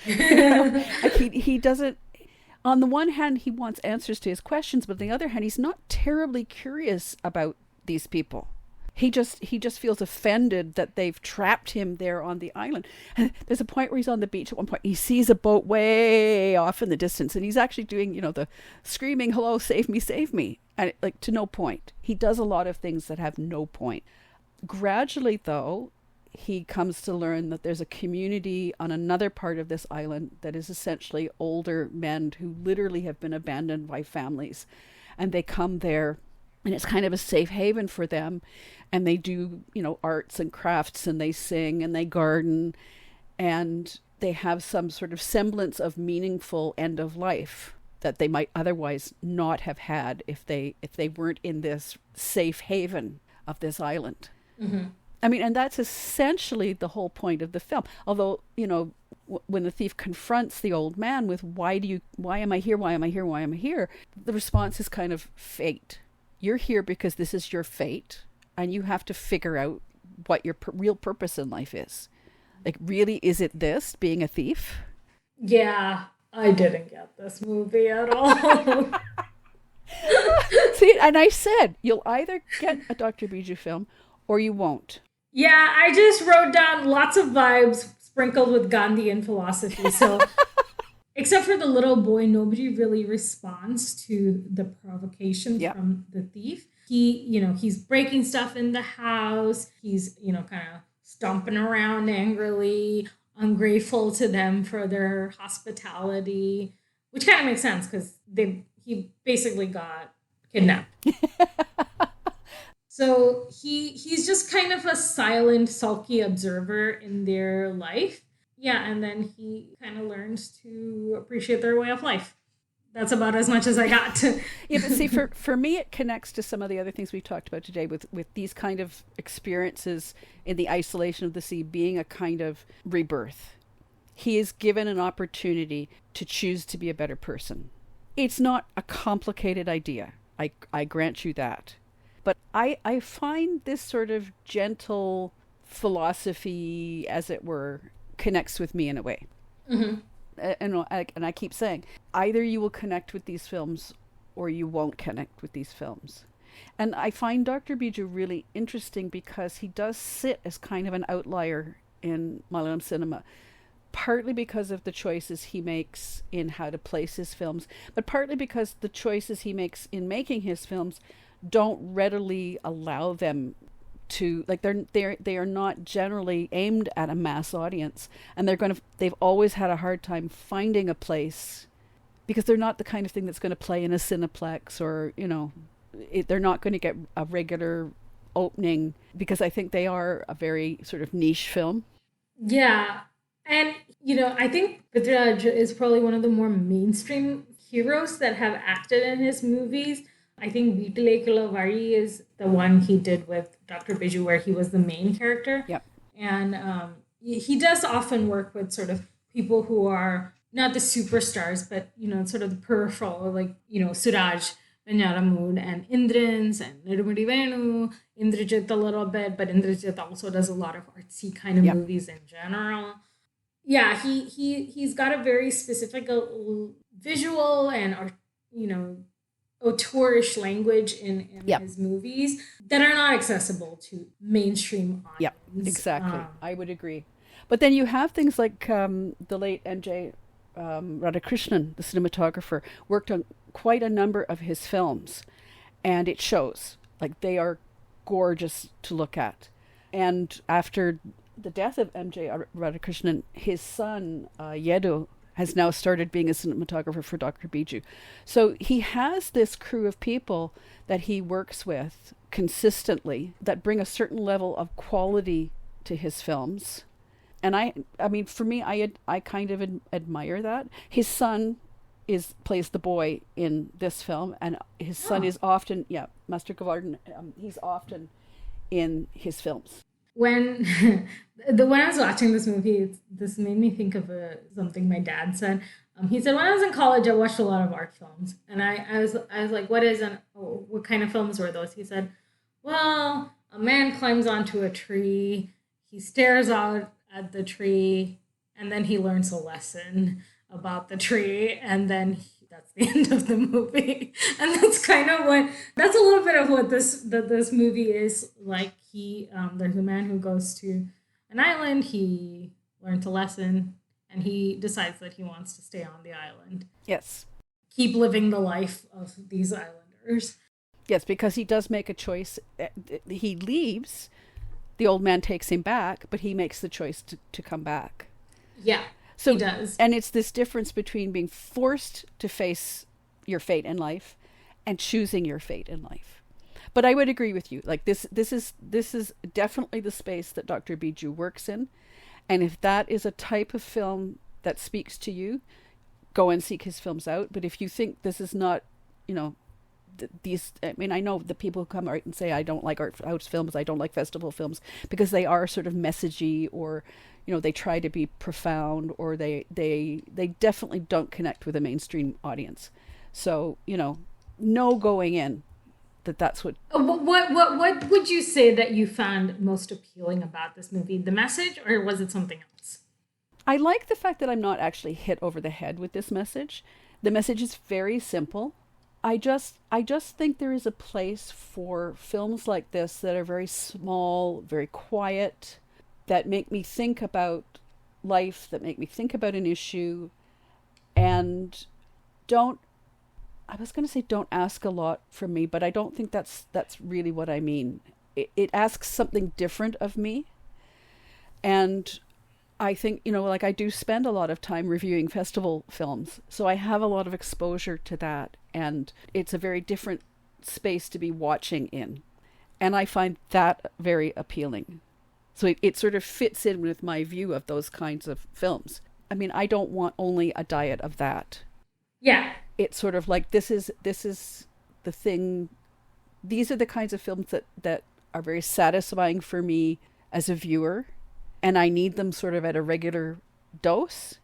S3: Like he doesn't, on the one hand, he wants answers to his questions, but on the other hand, he's not terribly curious about these people. He just feels offended that they've trapped him there on the island. And there's a point where he's on the beach at one point. He sees a boat way off in the distance, and he's actually doing, the screaming, "Hello, save me, save me." And to no point. He does a lot of things that have no point. Gradually, though, he comes to learn that there's a community on another part of this island that is essentially older men who literally have been abandoned by families. And they come there, and it's kind of a safe haven for them. And they do, arts and crafts, and they sing and they garden, and they have some sort of semblance of meaningful end of life that they might otherwise not have had if they weren't in this safe haven of this island. I mean, and that's essentially the whole point of the film. Although, when the thief confronts the old man with, why am I here? Why am I here? Why am I here? The response is kind of fate. You're here because this is your fate, and you have to figure out what your real purpose in life is. Like, really, is it this, being a thief?
S2: Yeah, I didn't get this movie at all.
S3: See, and I said, you'll either get a Dr. Bijou film or you won't.
S2: Yeah, I just wrote down lots of vibes sprinkled with Gandhian philosophy. So, except for the little boy, nobody really responds to the provocation from the thief. He's breaking stuff in the house. He's, kind of stomping around angrily, ungrateful to them for their hospitality, which kind of makes sense because he basically got kidnapped. So he's just kind of a silent, sulky observer in their life. Yeah, and then he kind of learns to appreciate their way of life. That's about as much as I got.
S3: Yeah, but see, for me, it connects to some of the other things we've talked about today with these kind of experiences in the isolation of the sea being a kind of rebirth. He is given an opportunity to choose to be a better person. It's not a complicated idea. I grant you that. But I find this sort of gentle philosophy, as it were, connects with me in a way. Mm-hmm. And I keep saying, either you will connect with these films or you won't connect with these films. And I find Dr. Bijou really interesting because he does sit as kind of an outlier in Malayalam cinema, partly because of the choices he makes in how to place his films, but partly because the choices he makes in making his films don't readily allow them to, like, they are not generally aimed at a mass audience, and they've always had a hard time finding a place because they're not the kind of thing that's going to play in a Cineplex, or they're not going to get a regular opening because I think they are a very sort of niche film.
S2: Yeah, and I think Prithviraj is probably one of the more mainstream heroes that have acted in his movies. I think Veetilekula Vari is the one he did with Dr. Bijou, where he was the main character.
S3: Yep. And
S2: he does often work with sort of people who are not the superstars, but, sort of the peripheral, like, Suraj Venyaramud and Indrans and Nedumudi Venu, Indrajith a little bit, but Indrajith also does a lot of artsy kind of movies in general. Yeah, he's got a very specific visual and, auteurish language in his movies that are not accessible to mainstream audience.
S3: Yeah, exactly. I would agree. But then you have things like the late M.J. Radhakrishnan, the cinematographer, worked on quite a number of his films, and it shows. Like, they are gorgeous to look at. And after the death of M.J. Radhakrishnan, his son, Yedu, has now started being a cinematographer for Dr. Bijou. So he has this crew of people that he works with consistently that bring a certain level of quality to his films. And I mean, for me, I kind of admire that. His son plays the boy in this film, and his son is often, Master Gavardan, he's often in his films.
S2: When I was watching this movie, this made me think of something my dad said. He said, when I was in college, I watched a lot of art films, and I was like, what kind of films were those? He said, well, a man climbs onto a tree, he stares out at the tree, and then he learns a lesson about the tree, and then that's the end of the movie. And that's that's a little bit of what this movie is like. There's a man who goes to an island, he learns a lesson, and he decides that he wants to stay on the island.
S3: Yes.
S2: Keep living the life of these islanders.
S3: Yes, because he does make a choice. He leaves, the old man takes him back, but he makes the choice to come back.
S2: Yeah. So he does.
S3: And it's this difference between being forced to face your fate in life and choosing your fate in life. But I would agree with you. Like, this is definitely the space that Dr. Bijou works in. And if that is a type of film that speaks to you, go and seek his films out. But if you think this is not, these, I mean, I know the people who come out and say, I don't like art house films, I don't like festival films, because they are sort of messagey, or, you know, they try to be profound, or they definitely don't connect with a mainstream audience. So, you know, no going in that's what...
S2: What would you say that you found most appealing about this movie? The message, or was it something else?
S3: I like the fact that I'm not actually hit over the head with this message. The message is very simple. I just think there is a place for films like this that are very small, very quiet, that make me think about life, that make me think about an issue, and don't ask a lot from me, but I don't think that's really what I mean. It asks something different of me. And I think, you know, like, I do spend a lot of time reviewing festival films, so I have a lot of exposure to that, and it's a very different space to be watching in. And I find that very appealing. So it sort of fits in with my view of those kinds of films. I mean, I don't want only a diet of that.
S2: Yeah.
S3: It's sort of like, this is the thing. These are the kinds of films that are very satisfying for me as a viewer, and I need them sort of at a regular dose,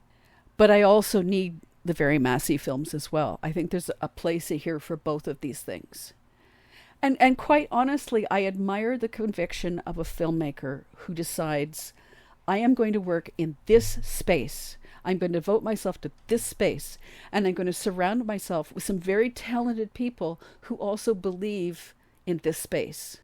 S3: but I also need the very massy films as well. I think there's a place here for both of these things. And quite honestly, I admire the conviction of a filmmaker who decides, I am going to work in this space. I'm going to devote myself to this space, and I'm going to surround myself with some very talented people who also believe in this space.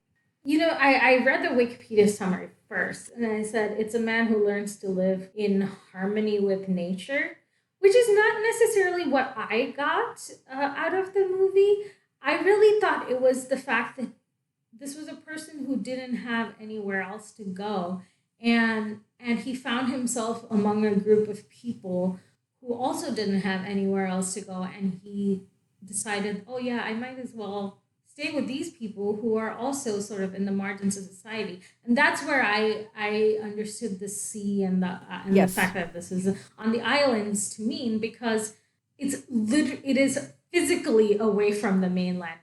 S2: You know, I read the Wikipedia summary first, and I said, it's a man who learns to live in harmony with nature, which is not necessarily what I got out of the movie. I really thought it was the fact that this was a person who didn't have anywhere else to go. And he found himself among a group of people who also didn't have anywhere else to go. And he decided, oh yeah, I might as well stay with these people who are also sort of in the margins of society. And that's where I understood the sea and the fact that this is on the islands to mean, because it is physically away from the mainland,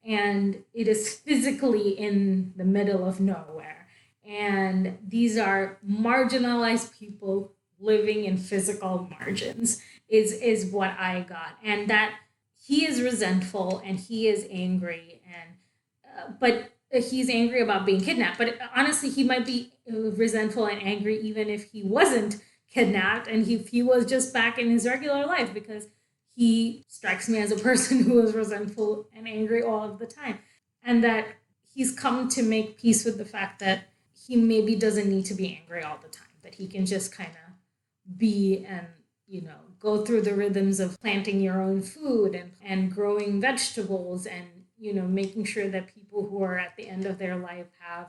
S2: and it is physically in the middle of nowhere. And these are marginalized people living in physical margins is what I got. And that he is resentful and he is angry, and but he's angry about being kidnapped. But honestly, he might be resentful and angry even if he wasn't kidnapped, and if he was just back in his regular life, because he strikes me as a person who is resentful and angry all of the time. And that he's come to make peace with the fact that he maybe doesn't need to be angry all the time, that he can just kind of be and, you know, go through the rhythms of planting your own food and growing vegetables, and, you know, making sure that people who are at the end of their life have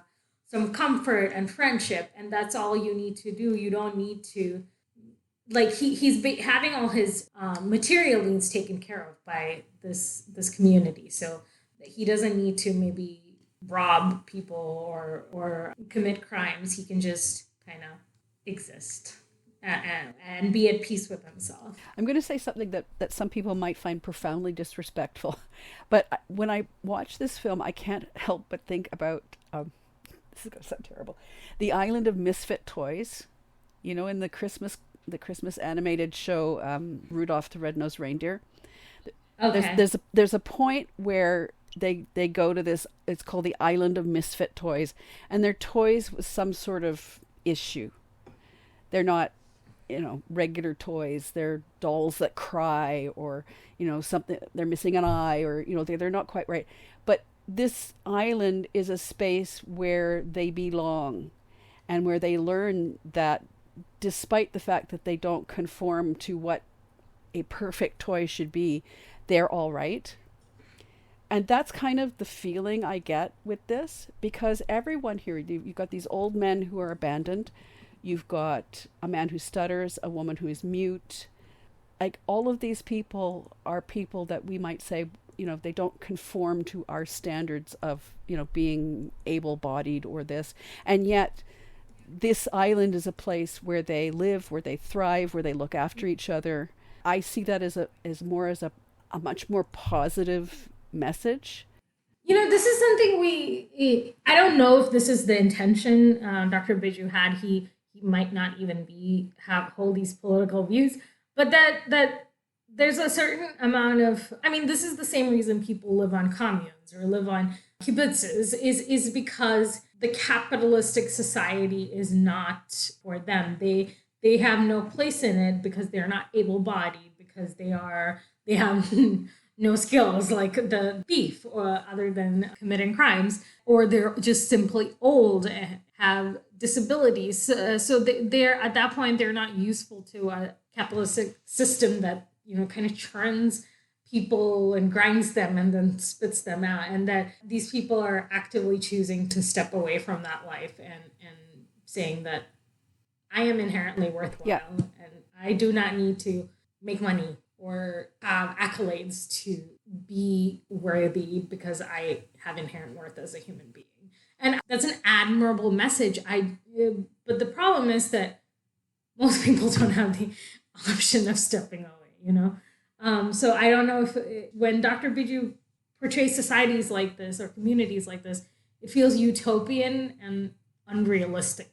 S2: some comfort and friendship. And that's all you need to do. You don't need to, like, he's having all his material needs taken care of by this community. So he doesn't need to maybe rob people or commit crimes. He can just kind of exist and be at peace with himself.
S3: I'm going to say something that some people might find profoundly disrespectful, but when I watch this film, I can't help but think about, this is going to sound terrible, the island of misfit toys. You know, in the Christmas animated show, Rudolph the Red-Nosed Reindeer. Okay. There's a point where they go to this, it's called the Island of Misfit Toys, and they're toys with some sort of issue. They're not, you know, regular toys. They're dolls that cry, or, you know, something, they're missing an eye, or, you know, they're not quite right. But this island is a space where they belong, and where they learn that despite the fact that they don't conform to what a perfect toy should be, they're all right. And that's kind of the feeling I get with this, because everyone here, you've got these old men who are abandoned. You've got a man who stutters, a woman who is mute. Like, all of these people are people that we might say, you know, they don't conform to our standards of, you know, being able-bodied or this. And yet this island is a place where they live, where they thrive, where they look after each other. I see that as a much more positive message.
S2: This is something I don't know if this is the intention Dr. Biju had. He might not even hold these political views, but that there's a certain amount of, this is the same reason people live on communes or live on kibbutzes is because the capitalistic society is not for them. They have no place in it because they're not able-bodied, because they have no skills like the thief or other than committing crimes, or they're just simply old and have disabilities. So they're at that point, they're not useful to a capitalistic system that, kind of churns people and grinds them and then spits them out. And that these people are actively choosing to step away from that life and saying that I am inherently worthwhile and I do not need to make money or have accolades to be worthy because I have inherent worth as a human being. And that's an admirable message. But the problem is that most people don't have the option of stepping away, So I don't know if when Dr. Biju portrays societies like this or communities like this, it feels utopian and unrealistic.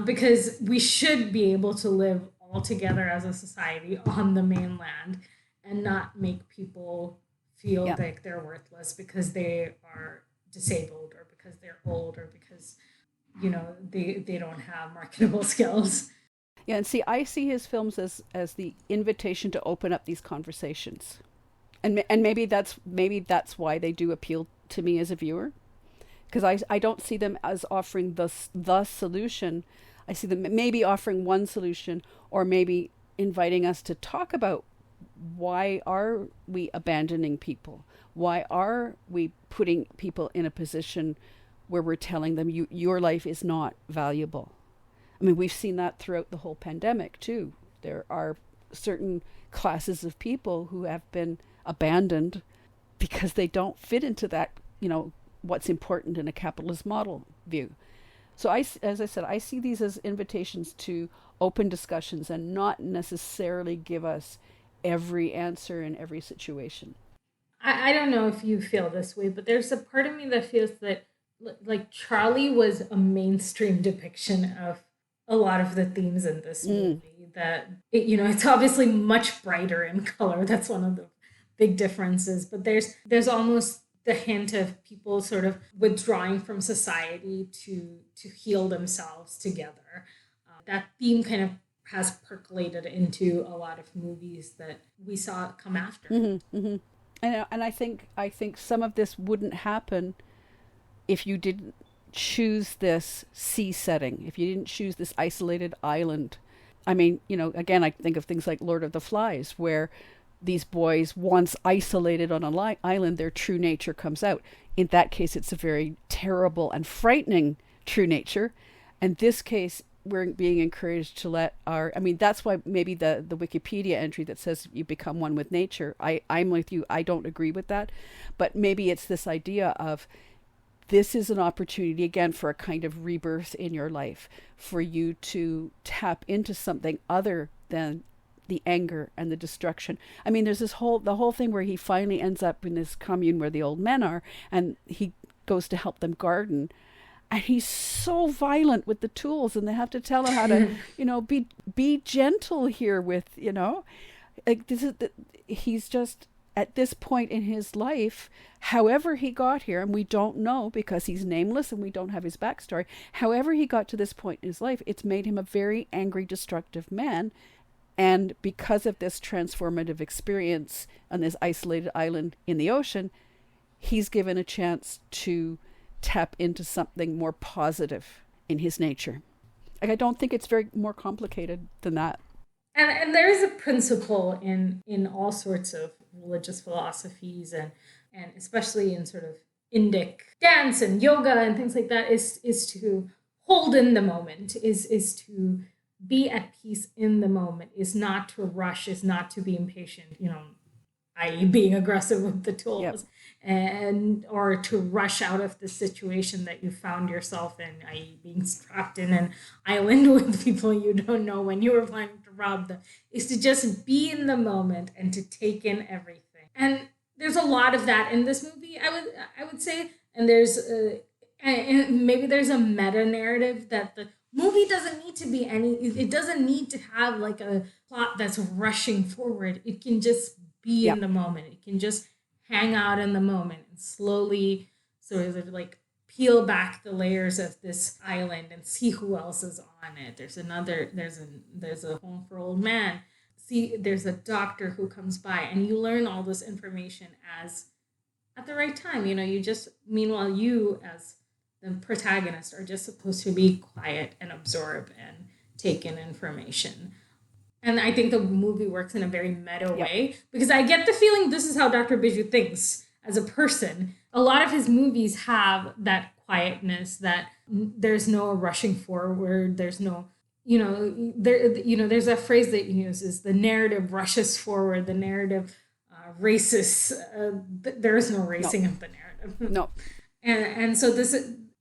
S2: Because we should be able to live all together as a society on the mainland and not make people feel like they're worthless because they are disabled or because they're old or because, they don't have marketable skills.
S3: Yeah, and see, I see his films as the invitation to open up these conversations. And maybe that's why they do appeal to me as a viewer. Because I don't see them as offering the solution. I see them maybe offering one solution, or maybe inviting us to talk about why are we abandoning people? Why are we putting people in a position where we're telling them your life is not valuable? We've seen that throughout the whole pandemic too. There are certain classes of people who have been abandoned because they don't fit into that, what's important in a capitalist model view. So as I said, I see these as invitations to open discussions and not necessarily give us every answer in every situation.
S2: I don't know if you feel this way, but there's a part of me that feels that like Charlie was a mainstream depiction of a lot of the themes in this movie. That it's obviously much brighter in color. That's one of the big differences. But there's almost the hint of people sort of withdrawing from society to heal themselves together. That theme kind of has percolated into a lot of movies that we saw come after.
S3: Mm-hmm, mm-hmm. And I think some of this wouldn't happen if you didn't choose this sea setting, if you didn't choose this isolated island. Again, I think of things like Lord of the Flies, where these boys, once isolated on an island, their true nature comes out. In that case, it's a very terrible and frightening true nature. In this case, we're being encouraged to let that's why maybe the Wikipedia entry that says you become one with nature, I'm with you, I don't agree with that. But maybe it's this idea of this is an opportunity, again, for a kind of rebirth in your life, for you to tap into something other than the anger and the destruction. There's the whole thing where he finally ends up in this commune where the old men are, and he goes to help them garden. And he's so violent with the tools, and they have to tell him how to, be gentle here with, like he's just at this point in his life, however he got here, and we don't know because he's nameless and we don't have his backstory. However he got to this point in his life, it's made him a very angry, destructive man. And because of this transformative experience on this isolated island in the ocean, he's given a chance to tap into something more positive in his nature. Like, I don't think it's very more complicated than that.
S2: And there is a principle in all sorts of religious philosophies and especially in sort of Indic dance and yoga and things like that is to hold in the moment, is to be at peace in the moment, is not to rush, is not to be impatient, i.e. being aggressive with the tools, and or to rush out of the situation that you found yourself in, i.e. being trapped in an island with people you don't know when you were planning to rob them, is to just be in the moment and to take in everything. And there's a lot of that in this movie, I would say. And there's and maybe there's a meta narrative that the movie doesn't need to be it doesn't need to have like a plot that's rushing forward. It can just be in the moment. It can just hang out in the moment and slowly sort of like peel back the layers of this island and see who else is on it. There's a home for old man. See, there's a doctor who comes by, and you learn all this information at the right time. Meanwhile, you as the protagonist are just supposed to be quiet and absorb and take in information. And I think the movie works in a very meta way, because I get the feeling this is how Dr. Biju thinks as a person. A lot of his movies have that quietness, that there's no rushing forward. There's no, there's a phrase that he uses: the narrative rushes forward, the narrative races. There is no racing of the narrative.
S3: No.
S2: And so this,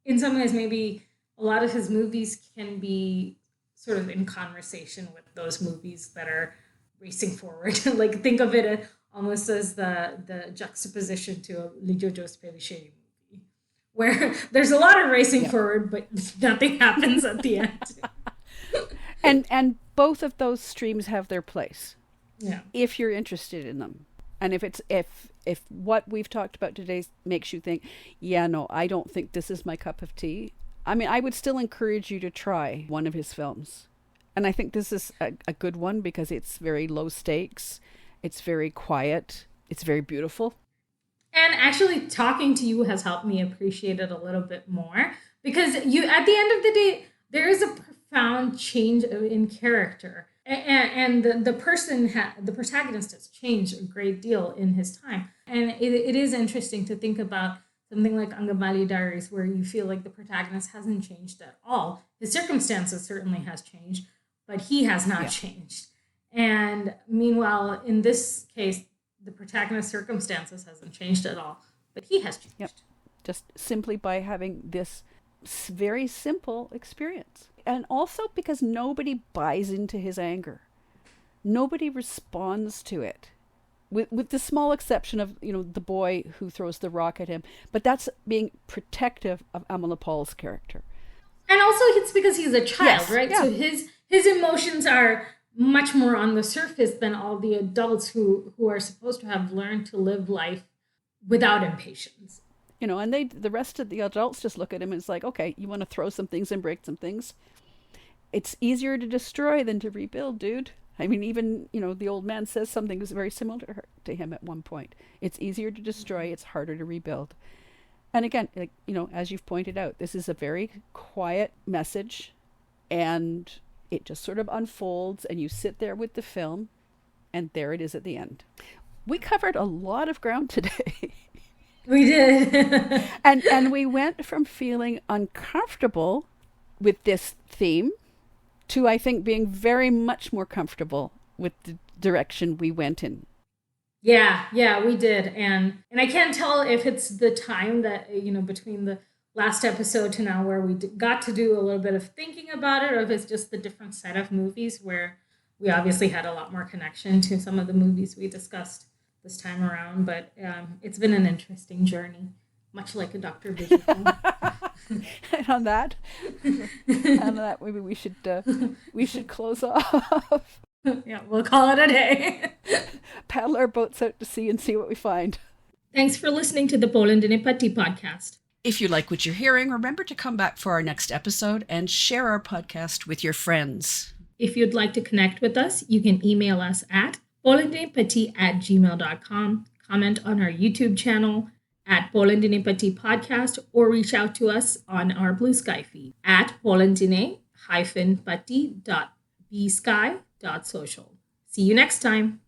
S2: in some ways, maybe a lot of his movies can be sort of in conversation with those movies that are racing forward. Like, think of it almost as the juxtaposition to a Lijojo's Pelisheri movie, where there's a lot of racing forward, but nothing happens at the end.
S3: And both of those streams have their place.
S2: Yeah.
S3: If you're interested in them. And if what we've talked about today makes you think, I don't think this is my cup of tea, I mean, I would still encourage you to try one of his films. And I think this is a good one because it's very low stakes. It's very quiet. It's very beautiful.
S2: And actually talking to you has helped me appreciate it a little bit more, because at the end of the day, there is a profound change in character. And the protagonist has changed a great deal in his time. And it is interesting to think about something like Angamali Diaries, where you feel like the protagonist hasn't changed at all. His circumstances certainly has changed, but he has not changed. And meanwhile, in this case, the protagonist's circumstances hasn't changed at all, but he has changed.
S3: Yep. Just simply by having this very simple experience. And also because nobody buys into his anger. Nobody responds to it. With the small exception of, the boy who throws the rock at him. But that's being protective of Amala Paul's character.
S2: And also it's because he's a child, right?
S3: Yeah.
S2: So his emotions are much more on the surface than all the adults who are supposed to have learned to live life without impatience.
S3: And the rest of the adults just look at him and it's like, okay, you want to throw some things and break some things? It's easier to destroy than to rebuild, dude. I mean, even, the old man says something that's very similar to him at one point. It's easier to destroy, it's harder to rebuild. And again, as you've pointed out, this is a very quiet message, and it just sort of unfolds, and you sit there with the film, and there it is at the end. We covered a lot of ground today.
S2: We did.
S3: and we went from feeling uncomfortable with this theme to, I think, being very much more comfortable with the direction we went in.
S2: Yeah, we did. And I can't tell if it's the time that, between the last episode to now where we got to do a little bit of thinking about it, or if it's just the different set of movies where we obviously had a lot more connection to some of the movies we discussed this time around. But it's been an interesting journey, much like a Dr. Biju film.
S3: And on that, maybe we should close off.
S2: Yeah, we'll call it a day.
S3: Paddle our boats out to sea and see what we find.
S2: Thanks for listening to the Polandine Patti podcast.
S4: If you like what you're hearing, remember to come back for our next episode and share our podcast with your friends.
S2: If you'd like to connect with us, you can email us at polandinepatti@gmail.com, comment on our YouTube channel at Polandine Patti Podcast, or reach out to us on our Blue Sky feed at polandine-patti.bsky.social. See you next time.